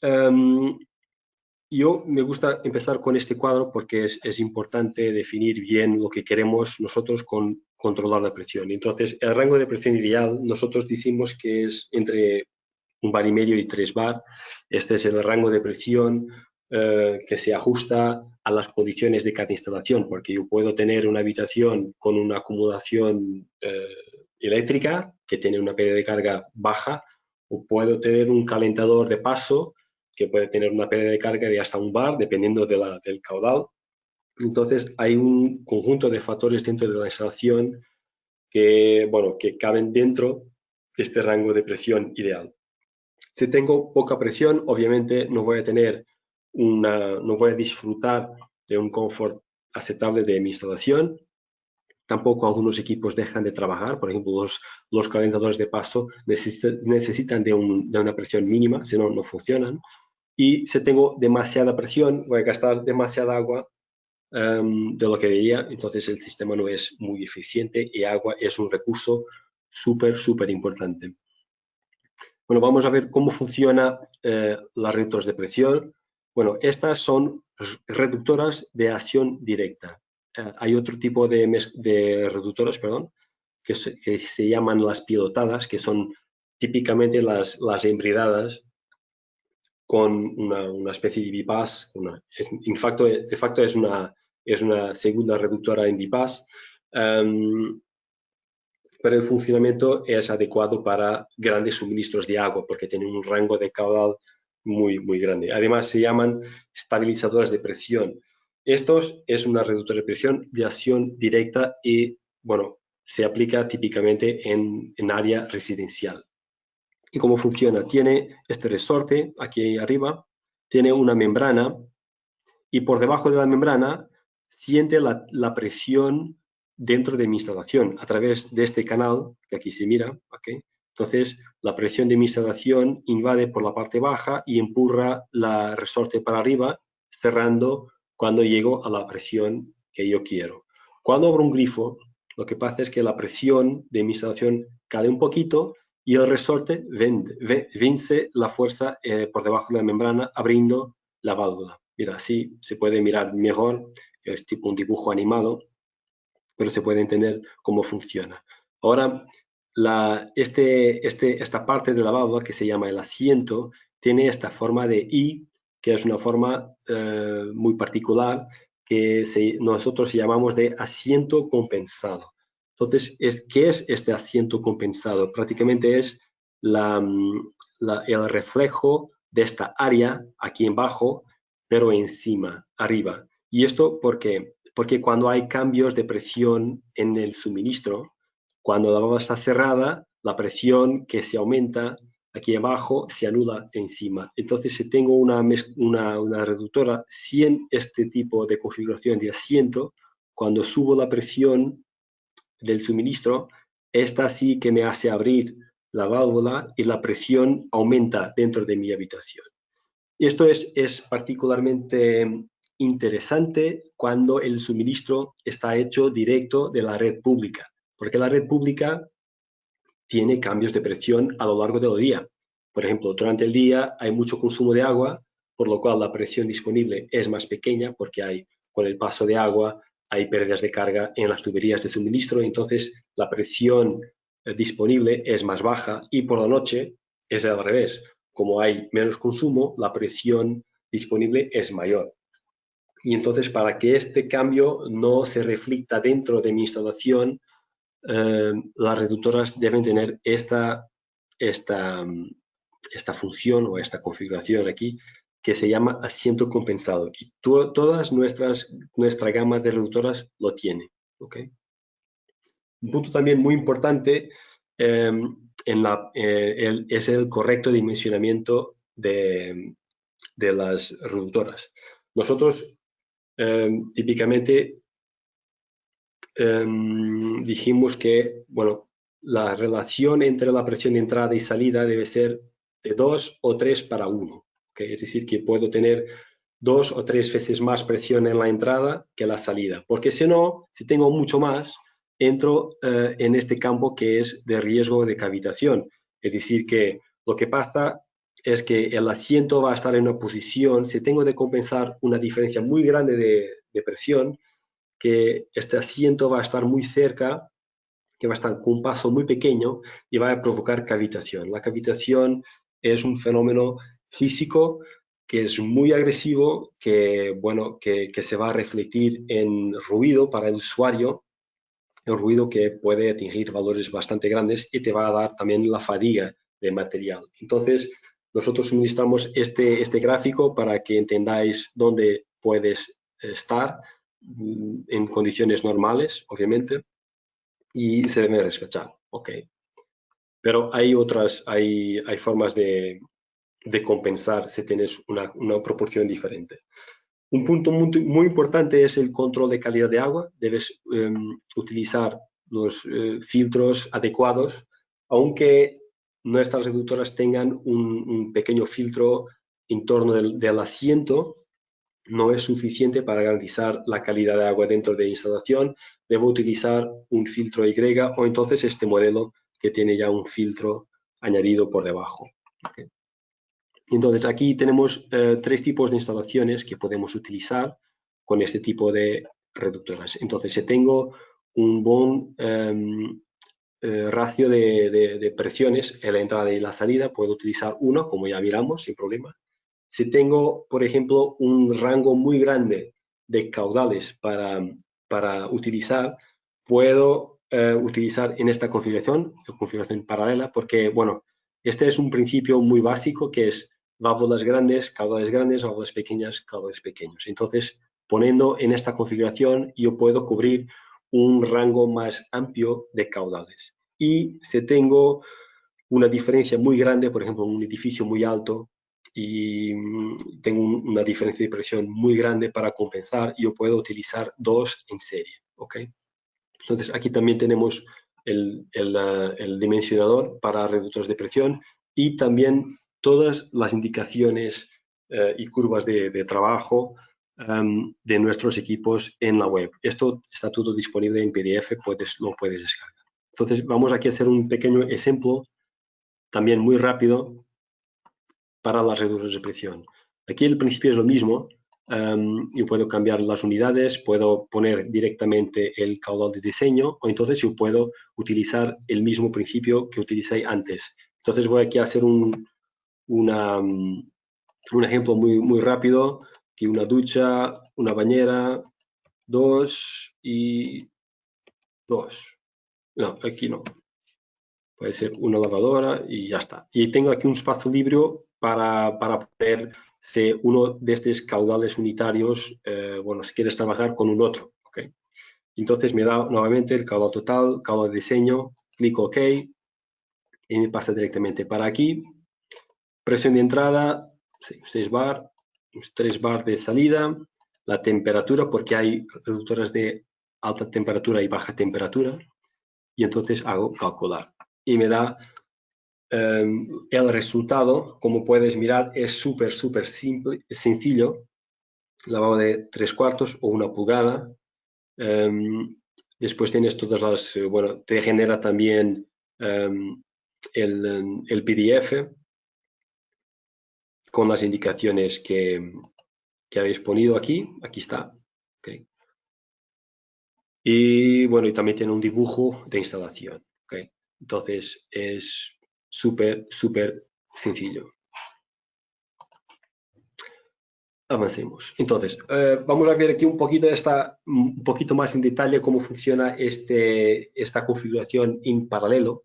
Yo me gusta empezar con este cuadro porque es importante definir bien lo que queremos nosotros con controlar la presión. Entonces, el rango de presión ideal, nosotros decimos que es entre 1,5 bar y 3 bar. Este es el rango de presión que se ajusta a las condiciones de cada instalación, porque yo puedo tener una habitación con una acumulación eléctrica que tiene una pérdida de carga baja, o puedo tener un calentador de paso que puede tener una pérdida de carga de hasta 1 bar, dependiendo del caudal. Entonces, hay un conjunto de factores dentro de la instalación que, bueno, que caben dentro de este rango de presión ideal. Si tengo poca presión, obviamente no voy a disfrutar de un confort aceptable de mi instalación. Tampoco algunos equipos dejan de trabajar. Por ejemplo, los calentadores de paso necesitan de una presión mínima, si no, no funcionan. Y si tengo demasiada presión, voy a gastar demasiada agua de lo que debería. Entonces el sistema no es muy eficiente y agua es un recurso súper importante. Bueno, vamos a ver cómo funciona las reductores de presión. Bueno, estas son reductoras de acción directa. Hay otro tipo de reductoras, perdón, que se llaman las pilotadas, que son típicamente las embridadas con una especie de bypass. De facto es una segunda reductora en bypass. Pero el funcionamiento es adecuado para grandes suministros de agua porque tienen un rango de caudal muy grande. Además, se llaman estabilizadores de presión. Estos es una reductora de presión de acción directa y, bueno, se aplica típicamente en área residencial. ¿Y cómo funciona? Tiene este resorte aquí arriba, tiene una membrana y por debajo de la membrana siente la presión dentro de mi instalación a través de este canal que aquí se mira. ¿Okay? Entonces, la presión de mi instalación invade por la parte baja y empurra la resorte para arriba, cerrando cuando llego a la presión que yo quiero. Cuando abro un grifo, lo que pasa es que la presión de mi instalación cae un poquito y el resorte vence la fuerza por debajo de la membrana, abriendo la válvula. Mira, así se puede mirar mejor, es tipo un dibujo animado, pero se puede entender cómo funciona. Ahora, esta parte de la válvula que se llama el asiento tiene esta forma de I, que es una forma muy particular, que nosotros llamamos de asiento compensado. Entonces, ¿qué es este asiento compensado? Prácticamente es el reflejo de esta área aquí abajo, pero encima, arriba. ¿Y esto por qué? Porque cuando hay cambios de presión en el suministro, cuando la válvula está cerrada, la presión que se aumenta aquí abajo se anula encima. Entonces, si tengo una reductora sin este tipo de configuración de asiento, cuando subo la presión del suministro, esta sí que me hace abrir la válvula y la presión aumenta dentro de mi habitación. Esto es particularmente interesante cuando el suministro está hecho directo de la red pública, porque la red pública tiene cambios de presión a lo largo del día. Por ejemplo, durante el día hay mucho consumo de agua, por lo cual la presión disponible es más pequeña porque con el paso de agua hay pérdidas de carga en las tuberías de suministro, entonces la presión disponible es más baja y por la noche es al revés. Como hay menos consumo, la presión disponible es mayor. Y entonces, para que este cambio no se reflecta dentro de mi instalación, las reductoras deben tener esta función o esta configuración aquí que se llama asiento compensado. Y todas nuestra gama de reductoras lo tiene. ¿Okay? Un punto también muy importante es el correcto dimensionamiento de las reductoras. Nosotros típicamente dijimos que, bueno, la relación entre la presión de entrada y salida debe ser de 2 o 3 para 1. ¿Okay? Es decir, que puedo tener 2 o 3 veces más presión en la entrada que la salida. Porque si no, si tengo mucho más, entro en este campo que es de riesgo de cavitación. Es decir, que lo que pasa es que el asiento va a estar en una posición, si tengo de compensar una diferencia muy grande de presión, que este asiento va a estar muy cerca, que va a estar con un paso muy pequeño y va a provocar cavitación. La cavitación es un fenómeno físico que es muy agresivo, que se va a refletir en ruido para el usuario, el ruido que puede atingir valores bastante grandes y te va a dar también la fadiga de material. Entonces, nosotros suministramos este gráfico para que entendáis dónde puedes estar en condiciones normales, obviamente, y se debe respetar. Okay. Pero hay formas de compensar si tienes una proporción diferente. Un punto muy importante es el control de calidad de agua. Debes utilizar los filtros adecuados, aunque nuestras reductoras tengan un pequeño filtro en torno del asiento, no es suficiente para garantizar la calidad de agua dentro de la instalación. Debo utilizar un filtro Y o entonces este modelo que tiene ya un filtro añadido por debajo. Okay. Entonces, aquí tenemos 3 tipos de instalaciones que podemos utilizar con este tipo de reductoras. Entonces, si tengo un buen ratio de presiones en la entrada y la salida, puedo utilizar una, como ya miramos, sin problema. Si tengo, por ejemplo, un rango muy grande de caudales para utilizar, puedo utilizar en esta configuración paralela, porque, bueno, este es un principio muy básico que es válvulas grandes, válvulas pequeñas, caudales pequeños. Entonces, poniendo en esta configuración, yo puedo cubrir un rango más amplio de caudales. Y si tengo una diferencia muy grande, por ejemplo, un edificio muy alto y tengo una diferencia de presión muy grande para compensar, yo puedo utilizar 2 en serie. ¿Okay? Entonces, aquí también tenemos el dimensionador para reductores de presión y también todas las indicaciones y curvas de trabajo de nuestros equipos en la web. Esto está todo disponible en PDF, lo puedes descargar. Entonces, vamos aquí a hacer un pequeño ejemplo, también muy rápido, para las reductores de presión. Aquí el principio es lo mismo. Yo puedo cambiar las unidades, puedo poner directamente el caudal de diseño o entonces yo puedo utilizar el mismo principio que utilicé antes. Entonces voy aquí a hacer un ejemplo muy rápido, que una ducha, una bañera, 2 y 2. No, aquí no. Puede ser una lavadora y ya está. Y tengo aquí un espacio libre para poner uno de estos caudales unitarios, bueno, si quieres trabajar con un otro. ¿Okay? Entonces me da nuevamente el caudal total, caudal de diseño, clico OK y me pasa directamente para aquí. Presión de entrada, 6 bar, 3 bar de salida, la temperatura, porque hay reductoras de alta temperatura y baja temperatura, y entonces hago calcular. Y me da el resultado, como puedes mirar, es súper simple, sencillo. Lavado de 3/4 o 1 pulgada. Después tienes todas las, bueno, te genera también el PDF con las indicaciones que habéis ponido aquí. Aquí está. Okay. Y bueno, y también tiene un dibujo de instalación. Okay. Entonces es súper sencillo. Avancemos. Entonces, vamos a ver aquí un poquito más en detalle cómo funciona esta configuración en paralelo.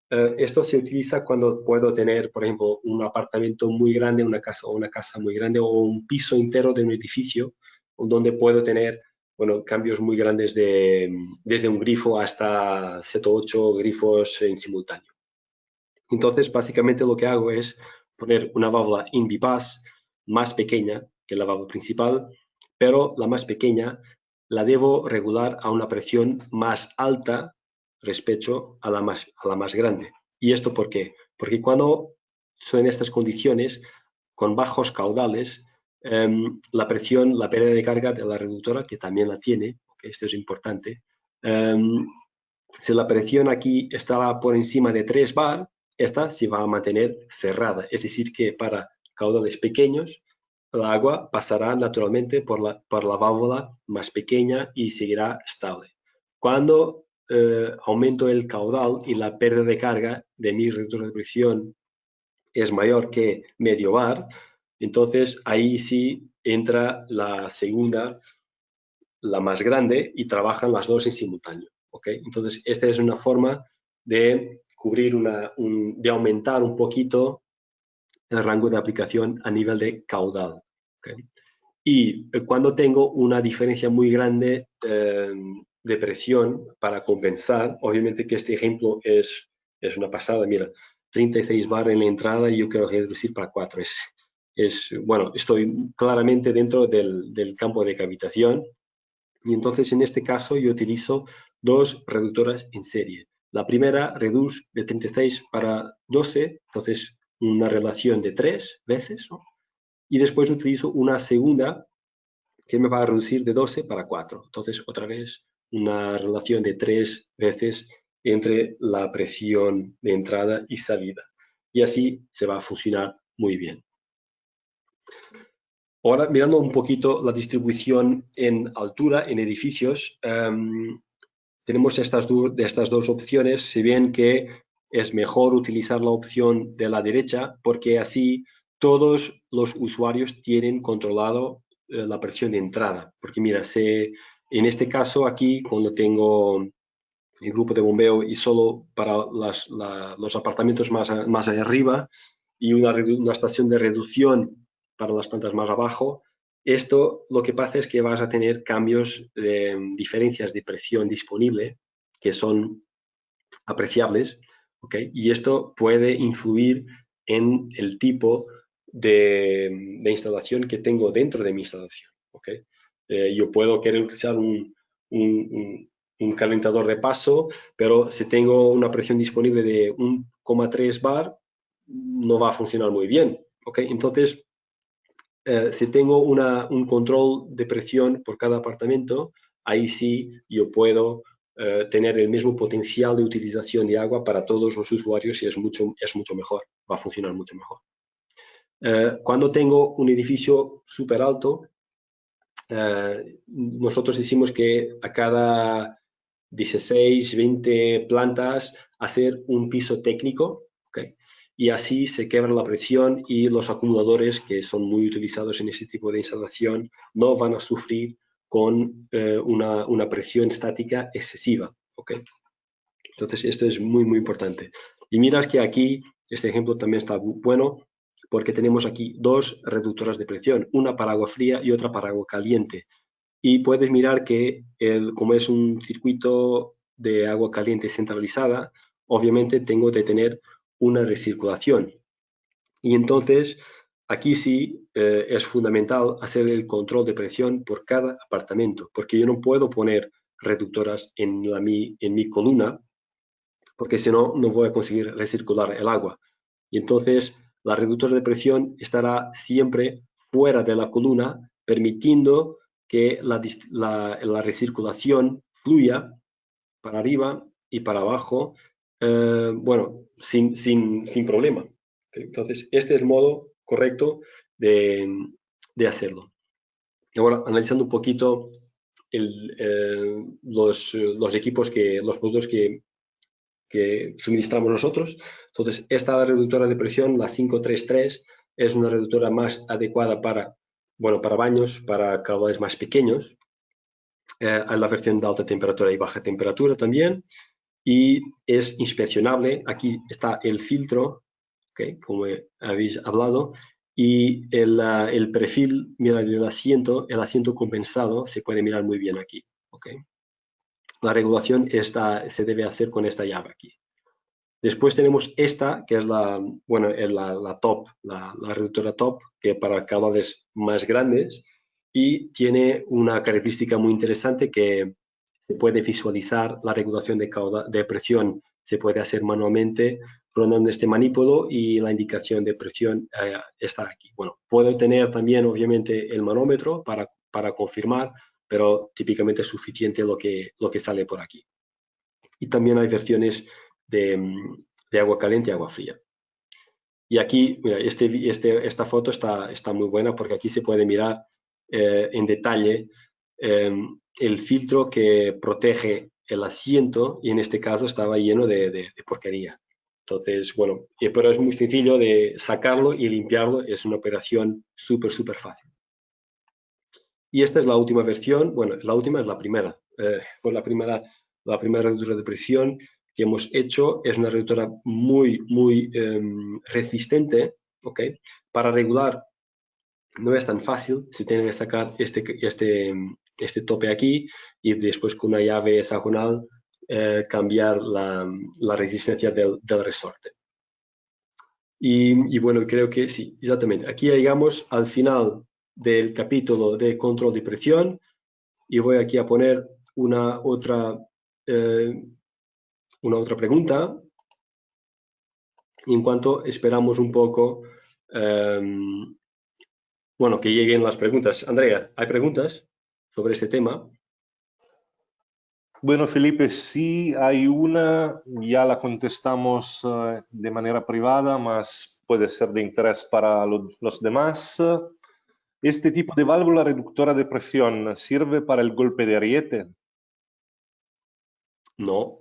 Esto se utiliza cuando puedo tener, por ejemplo, un apartamento muy grande, una casa muy grande o un piso entero de un edificio donde puedo tener, bueno, cambios muy grandes desde un grifo hasta 7 o 8 grifos en simultáneo. Entonces, básicamente lo que hago es poner una válvula in bypass más pequeña que la válvula principal, pero la más pequeña la debo regular a una presión más alta respecto a la más grande. ¿Y esto por qué? Porque cuando son en estas condiciones, con bajos caudales, la presión, la pérdida de carga de la reductora, que también la tiene, porque esto es importante, si la presión aquí está por encima de 3 bar, esta se va a mantener cerrada. Es decir, que para caudales pequeños, el agua pasará naturalmente por la válvula más pequeña y seguirá estable. Cuando aumento el caudal y la pérdida de carga de mi reductor de presión es mayor que medio bar, entonces ahí sí entra la segunda, la más grande, y trabajan las dos en simultáneo. ¿Okay? Entonces, esta es una forma de cubrir, de aumentar un poquito el rango de aplicación a nivel de caudal. ¿Okay? Y cuando tengo una diferencia muy grande de presión para compensar, obviamente que este ejemplo es una pasada, mira, 36 bar en la entrada y yo quiero reducir para 4. Bueno, estoy claramente dentro del campo de cavitación. Y entonces, en este caso, yo utilizo dos reductoras en serie. La primera, reduce de 36 para 12, entonces una relación de 3 veces, ¿no? Y después utilizo una segunda que me va a reducir de 12 para 4. Entonces, otra vez, una relación de 3 veces entre la presión de entrada y salida. Y así se va a funcionar muy bien. Ahora, mirando un poquito la distribución en altura, en edificios, tenemos estas dos opciones. Si bien que es mejor utilizar la opción de la derecha, porque así todos los usuarios tienen controlado la presión de entrada. Porque mira, en este caso aquí, cuando tengo el grupo de bombeo y solo para los apartamentos más arriba y una estación de reducción para las plantas más abajo, esto lo que pasa es que vas a tener cambios de diferencias de presión disponible que son apreciables, ¿okay? Y esto puede influir en el tipo de instalación que tengo dentro de mi instalación, ¿okay? Yo puedo querer utilizar un calentador de paso, pero si tengo una presión disponible de 1,3 bar, no va a funcionar muy bien, ¿okay? Entonces, si tengo un control de presión por cada apartamento, ahí sí yo puedo tener el mismo potencial de utilización de agua para todos los usuarios y es mucho mejor, va a funcionar mucho mejor. Cuando tengo un edificio súper alto, nosotros decimos que a cada 16, 20 plantas hacer un piso técnico, ¿okay? Y así se quebra la presión y los acumuladores, que son muy utilizados en este tipo de instalación, no van a sufrir con una presión estática excesiva. ¿Okay? Entonces, esto es muy, muy importante. Y miras que aquí, este ejemplo también está bueno, porque tenemos aquí dos reductoras de presión, una para agua fría y otra para agua caliente. Y puedes mirar que, como es un circuito de agua caliente centralizada, obviamente tengo que tener una recirculación. Y entonces, aquí sí es fundamental hacer el control de presión por cada apartamento, porque yo no puedo poner reductoras en mi columna, porque si no, no voy a conseguir recircular el agua. Y entonces, la reductora de presión estará siempre fuera de la columna, permitiendo que la recirculación fluya para arriba y para abajo, bueno, sin problema. Entonces, este es el modo correcto de hacerlo. Ahora, analizando un poquito los equipos, los productos que suministramos nosotros. Entonces, esta reductora de presión, la 533, es una reductora más adecuada para baños, para caudales más pequeños. Hay la versión de alta temperatura y baja temperatura también. Y es inspeccionable. Aquí está el filtro, ¿okay? Como habéis hablado, y el perfil, mira, el asiento compensado, se puede mirar muy bien aquí. ¿Okay? La regulación se debe hacer con esta llave aquí. Después tenemos esta, que es la top, la reductora top, que para caudales más grandes, y tiene una característica muy interesante que se puede visualizar la regulación de presión, se puede hacer manualmente rondando este manipulo y la indicación de presión está aquí. Bueno, puedo tener también obviamente el manómetro para confirmar, pero típicamente es suficiente lo que sale por aquí. Y también hay versiones de agua caliente y agua fría. Y aquí, mira, esta foto está muy buena porque aquí se puede mirar en detalle el filtro que protege el asiento, y en este caso estaba lleno de porquería. Entonces, bueno, pero es muy sencillo de sacarlo y limpiarlo, es una operación súper, súper fácil. Y esta es la última versión, bueno, la última es la primera, fue la primera reductora de presión que hemos hecho. Es una reductora muy, muy resistente, ¿ok? Para regular no es tan fácil, se tiene que sacar este tope aquí y después con una llave hexagonal cambiar la resistencia del resorte. Y bueno, creo que sí, exactamente. Aquí llegamos al final del capítulo de control de presión y voy aquí a poner una otra pregunta en cuanto esperamos un poco, bueno, que lleguen las preguntas. Andrea, ¿hay preguntas sobre este tema? Bueno, Felipe, sí hay una, ya la contestamos de manera privada, mas puede ser de interés para los demás. ¿Este tipo de válvula reductora de presión sirve para el golpe de ariete? No.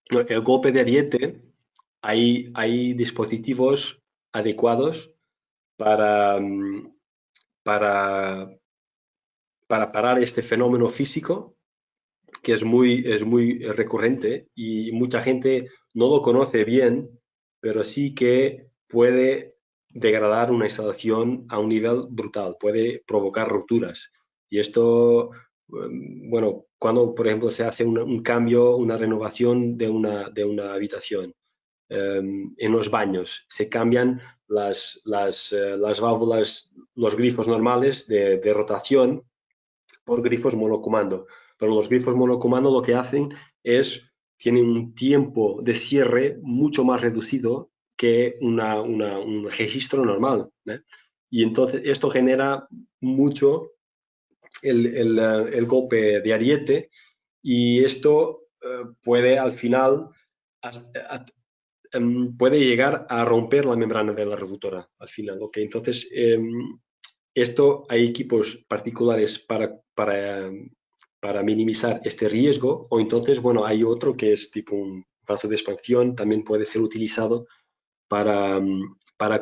El golpe de ariete, hay dispositivos adecuados para parar este fenómeno físico, que es muy recurrente y mucha gente no lo conoce bien, pero sí que puede degradar una instalación a un nivel brutal, puede provocar rupturas. Y esto, bueno, cuando por ejemplo se hace un cambio, una renovación de una habitación, en los baños se cambian las válvulas, los grifos normales de rotación por grifos monocomando. Pero los grifos monocomando lo que hacen tienen un tiempo de cierre mucho más reducido que un registro normal, ¿eh? Y entonces esto genera mucho el golpe de ariete, y esto puede al final puede llegar a romper la membrana de la reductora al final. ¿Okay? Entonces, esto hay equipos particulares para minimizar este riesgo, o entonces, bueno, hay otro que es tipo un vaso de expansión, también puede ser utilizado para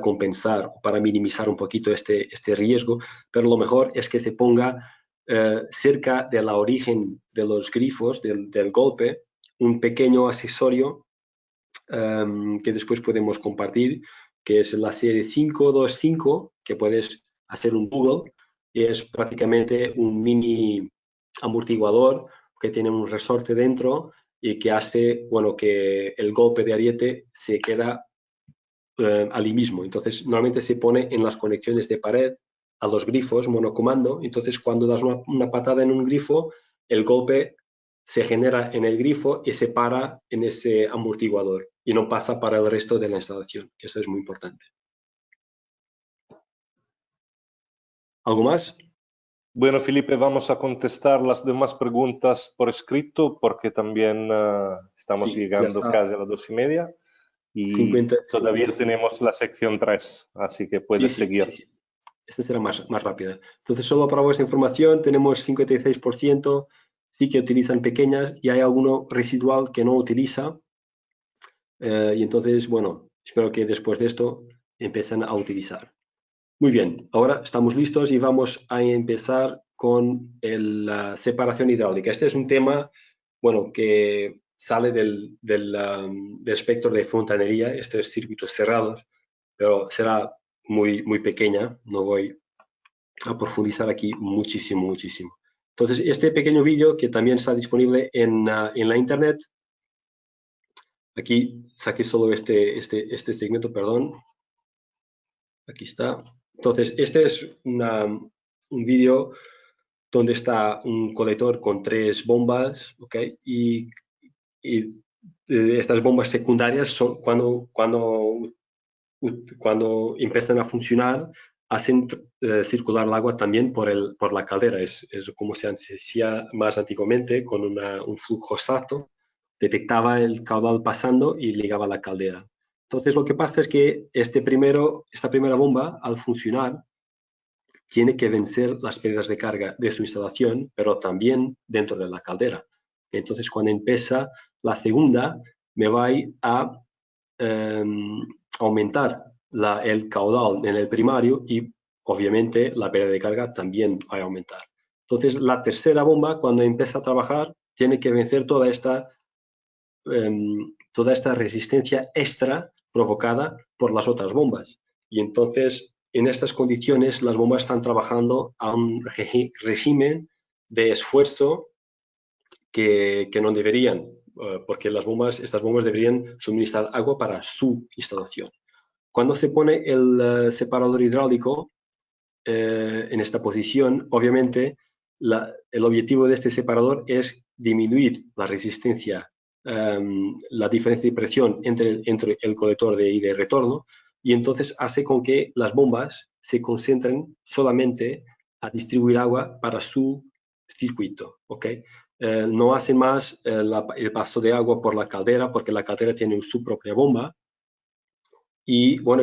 compensar o para minimizar un poquito este riesgo, pero lo mejor es que se ponga cerca de la origen de los grifos, del golpe, un pequeño accesorio que después podemos compartir, que es la serie 525, que puedes hacer un Google, y es prácticamente un mini amortiguador que tiene un resorte dentro y que hace, bueno, que el golpe de ariete se queda allí mismo. Entonces, normalmente se pone en las conexiones de pared a los grifos monocomando. Entonces, cuando das una patada en un grifo, el golpe se genera en el grifo y se para en ese amortiguador y no pasa para el resto de la instalación, que eso es muy importante. ¿Algo más? Bueno, Felipe, vamos a contestar las demás preguntas por escrito porque también estamos Sí, ya llegando está. casi a las 2:30 y 50, todavía 55. tenemos la sección 3, así que puedes Sí, seguir. sí, sí. Esta será más rápida. Entonces, solo para vuestra información, tenemos 56%, sí que utilizan pequeñas y hay alguno residual que no utiliza. Y entonces, bueno, espero que después de esto empiecen a utilizar. Muy bien, ahora estamos listos y vamos a empezar con la separación hidráulica. Este es un tema, bueno, que sale del espectro de fontanería, estos circuitos cerrados, pero será muy pequeña, no voy a profundizar aquí muchísimo. Entonces, este pequeño vídeo que también está disponible en la internet, aquí saqué solo este segmento, perdón, aquí está. Entonces, este es un vídeo donde está un colector con 3 bombas, ¿ok? Y estas bombas secundarias son cuando empiezan a funcionar, hacen circular el agua también por la caldera. Es como se hacía más antiguamente, con un flujo exacto, detectaba el caudal pasando y ligaba a la caldera. Entonces, lo que pasa es que esta primera bomba, al funcionar, tiene que vencer las pérdidas de carga de su instalación, pero también dentro de la caldera. Entonces, cuando empieza la segunda, me va a aumentar el caudal en el primario y obviamente la pérdida de carga también va a aumentar. Entonces, la tercera bomba, cuando empieza a trabajar, tiene que vencer toda esta resistencia extra provocada por las otras bombas. Y entonces, en estas condiciones, las bombas están trabajando a un régimen de esfuerzo que no deberían, porque estas bombas deberían suministrar agua para su instalación. Cuando se pone el separador hidráulico en esta posición, obviamente el objetivo de este separador es disminuir la resistencia, la diferencia de presión entre el colector de ida y retorno, y entonces hace con que las bombas se concentren solamente a distribuir agua para su circuito, ¿ok? No hacen más el paso de agua por la caldera, porque la caldera tiene su propia bomba, y bueno,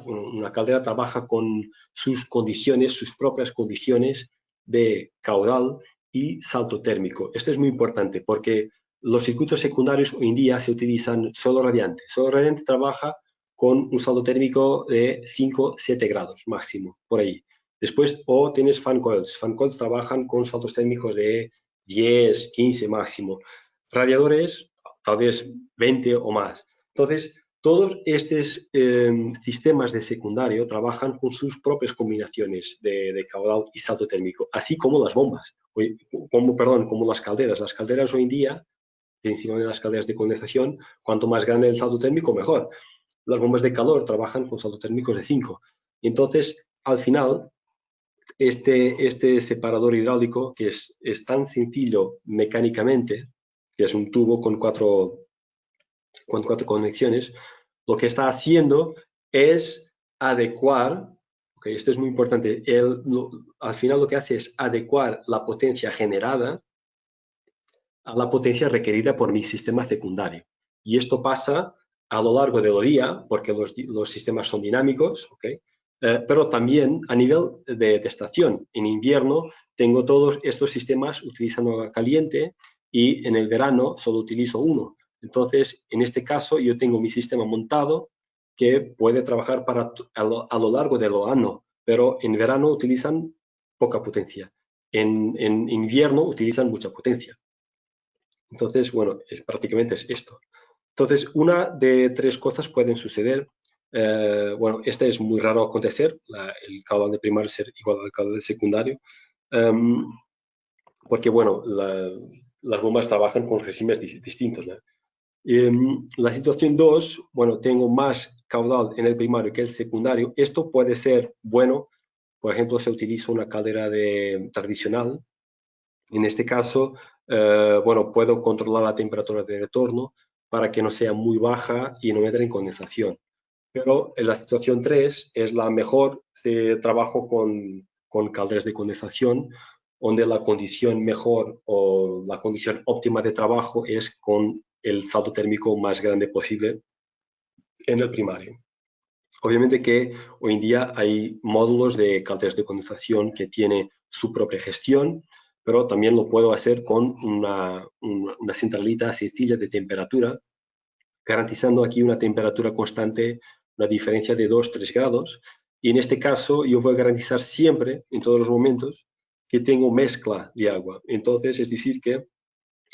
una caldera trabaja con sus condiciones, sus propias condiciones de caudal y salto térmico. Esto es muy importante porque los circuitos secundarios hoy en día se utilizan solo radiante. Solo radiante trabaja con un salto térmico de 5-7 grados máximo, por ahí. Después, o tienes fan coils. Fan coils trabajan con saltos térmicos de 10, 15 máximo. Radiadores, tal vez 20 o más. Entonces, todos estos sistemas de secundario trabajan con sus propias combinaciones de caudal y salto térmico, así como las bombas, como las calderas. Las calderas hoy en día, principalmente las calderas de condensación, cuanto más grande el salto térmico, mejor. Las bombas de calor trabajan con salto térmicos de 5. Y entonces, al final, este separador hidráulico, que es tan sencillo mecánicamente, que es un tubo con cuatro conexiones, lo que está haciendo es adecuar, okay, esto es muy importante, al final lo que hace es adecuar la potencia generada a la potencia requerida por mi sistema secundario. Y esto pasa a lo largo del día, porque los sistemas son dinámicos, ¿okay? Pero también a nivel de estación. En invierno tengo todos estos sistemas utilizando agua caliente y en el verano solo utilizo uno. Entonces, en este caso, yo tengo mi sistema montado que puede trabajar a lo largo del año, pero en verano utilizan poca potencia. en invierno utilizan mucha potencia. Entonces, bueno, prácticamente es esto. Entonces, una de tres cosas pueden suceder. Bueno, este es muy raro acontecer, el caudal de primario ser igual al caudal de secundario, porque, bueno, las bombas trabajan con regímenes distintos, ¿no? La situación 2, bueno, tengo más caudal en el primario que el secundario. Esto puede ser bueno, por ejemplo, se utiliza una caldera tradicional. En este caso, bueno, puedo controlar la temperatura de retorno para que no sea muy baja y no entre en condensación. Pero en la situación 3 es la mejor si trabajo con calderas de condensación, donde la condición mejor o la condición óptima de trabajo es con el saldo térmico más grande posible en el primario. Obviamente que hoy en día hay módulos de calderas de condensación que tiene su propia gestión, pero también lo puedo hacer con una centralita sencilla de temperatura, garantizando aquí una temperatura constante, una diferencia de 2-3 grados. Y en este caso yo voy a garantizar siempre, en todos los momentos, que tengo mezcla de agua. Entonces, es decir, que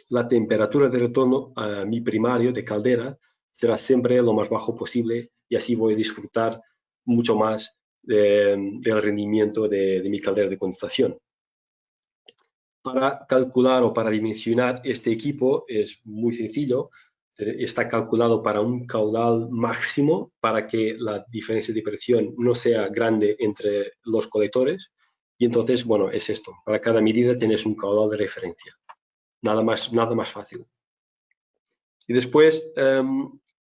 la temperatura de retorno a mi primario de caldera será siempre lo más bajo posible y así voy a disfrutar mucho más del rendimiento de mi caldera de condensación. Para calcular o para dimensionar este equipo es muy sencillo. Está calculado para un caudal máximo para que la diferencia de presión no sea grande entre los colectores. Y entonces, bueno, es esto. Para cada medida tienes un caudal de referencia. Nada más fácil. Y después,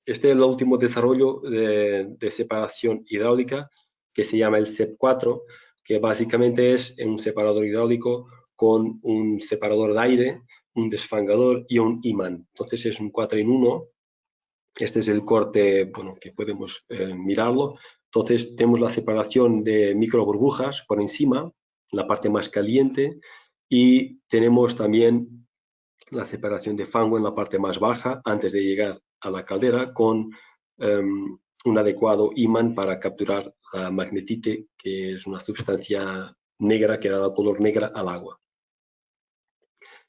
este es el último desarrollo de separación hidráulica que se llama el SEP4, que básicamente es un separador hidráulico con un separador de aire, un desfangador y un imán. Entonces es un 4 en 1. Este es el corte, bueno, que podemos mirarlo. Entonces tenemos la separación de micro burbujas por encima, la parte más caliente, y tenemos también la separación de fango en la parte más baja antes de llegar a la caldera con un adecuado imán para capturar la magnetite, que es una sustancia negra que da el color negra al agua.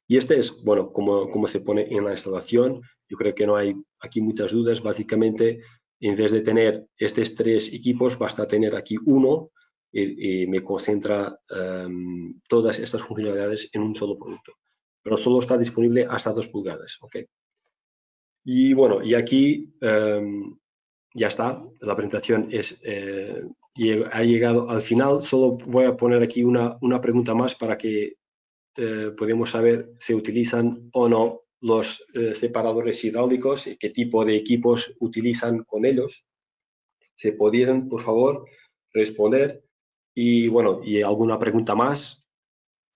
Y este es, bueno, como se pone en la instalación. Yo creo que no hay aquí muchas dudas. Básicamente, en vez de tener estos tres equipos, basta tener aquí uno y me concentra todas estas funcionalidades en un solo producto. Pero solo está disponible hasta 2 pulgadas. ¿Okay? Y bueno, y aquí ya está. La presentación ha llegado al final. Solo voy a poner aquí una pregunta más para que podemos saber si utilizan o no los separadores hidráulicos y qué tipo de equipos utilizan con ellos. Si pudieran, por favor, responder. Y bueno, y alguna pregunta más.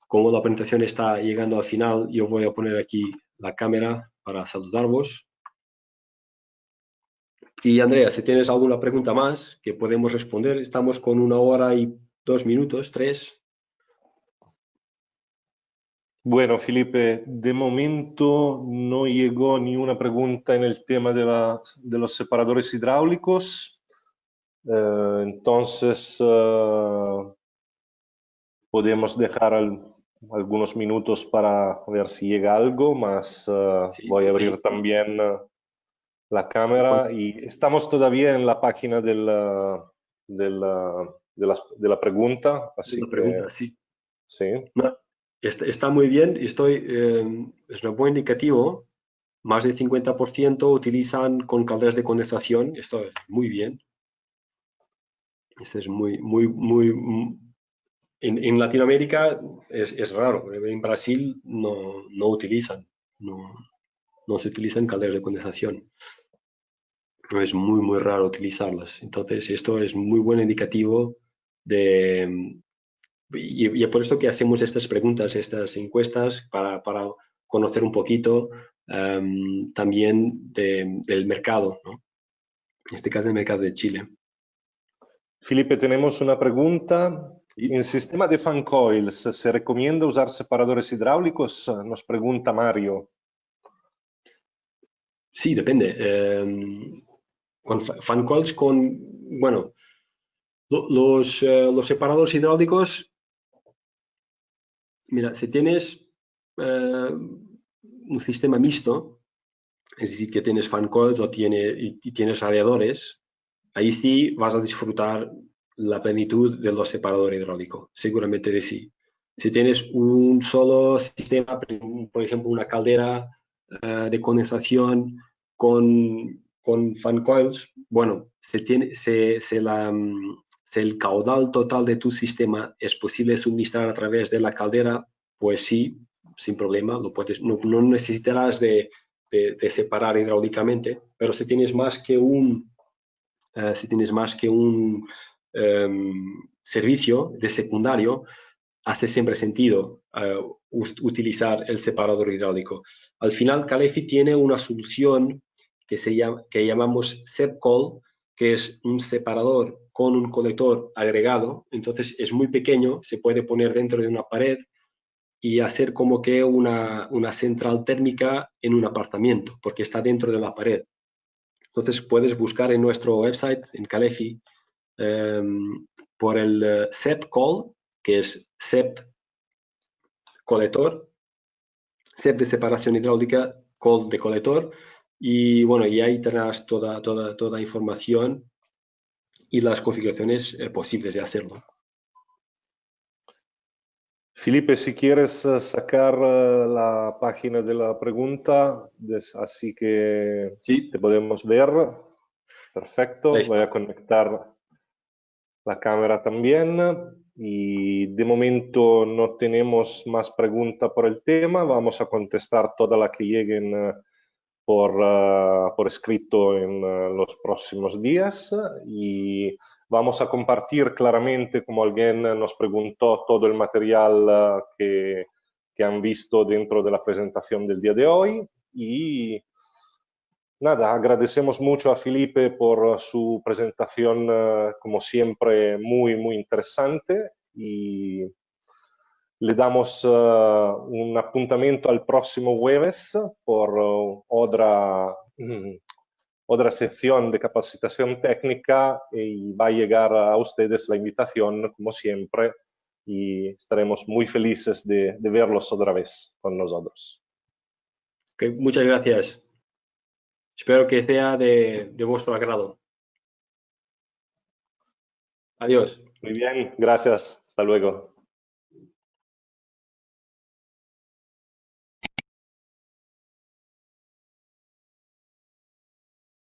Como la presentación está llegando al final, yo voy a poner aquí la cámara para saludaros. Y Andrea, si tienes alguna pregunta más que podemos responder, estamos con 1 hora y 2 minutos, 3. Bueno, Felipe, de momento no llegó ni una pregunta en el tema de los separadores hidráulicos. Entonces, podemos dejar algunos minutos para ver si llega algo, más Sí, voy a abrir okay. también la cámara y estamos todavía en la página de la pregunta, así Una que pregunta, sí. sí. No, está muy bien. Es un buen indicativo. Más del 50% utilizan con calderas de condensación. Esto es muy bien. Esto es en Latinoamérica es raro. En Brasil no utilizan. No se utilizan calderas de condensación. Pero es muy raro utilizarlas. Entonces, esto es muy buen indicativo de... Y es por esto que hacemos estas preguntas, estas encuestas, para conocer un poquito también del mercado, ¿no? En este caso, el mercado de Chile. Felipe, tenemos una pregunta. ¿Sí? En sistema de fan coils, ¿se recomienda usar separadores hidráulicos? Nos pregunta Mario. Sí, depende. Con fan coils, bueno, los separadores hidráulicos Mira, si tienes un sistema mixto, es decir, que tienes fan coils y tienes radiadores, ahí sí vas a disfrutar la plenitud de los separadores hidráulicos, seguramente de sí. Si tienes un solo sistema, por ejemplo, una caldera de condensación con fan coils, bueno, si el caudal total de tu sistema es posible suministrar a través de la caldera, pues sí, sin problema, no necesitarás de separar hidráulicamente, pero si tienes más que un servicio de secundario, hace siempre sentido utilizar el separador hidráulico. Al final, Calefi tiene una solución que llamamos SepCol, que es un separador con un colector agregado. Entonces es muy pequeño, se puede poner dentro de una pared y hacer como que una central térmica en un apartamento, porque está dentro de la pared. Entonces puedes buscar en nuestro website, en Calefi, por el SepCol, que es SEP colector, SEP de separación hidráulica, col de colector, y bueno, y ahí tendrás toda información y las configuraciones posibles de hacerlo. Felipe, si quieres sacar la página de la pregunta, así que Sí, te podemos ver. Perfecto, ahí voy a está. conectar la cámara también. Y de momento no tenemos más preguntas por el tema. Vamos a contestar todas las que lleguen por escrito en los próximos días. Y vamos a compartir claramente, como alguien nos preguntó, todo el material que han visto dentro de la presentación del día de hoy. Y nada, agradecemos mucho a Felipe por su presentación, como siempre, muy, muy interesante. Y le damos un apuntamiento al próximo jueves por otra sección de capacitación técnica y va a llegar a ustedes la invitación, como siempre, y estaremos muy felices de verlos otra vez con nosotros. Okay, muchas gracias. Espero que sea de vuestro agrado. Adiós. Muy bien, gracias. Hasta luego.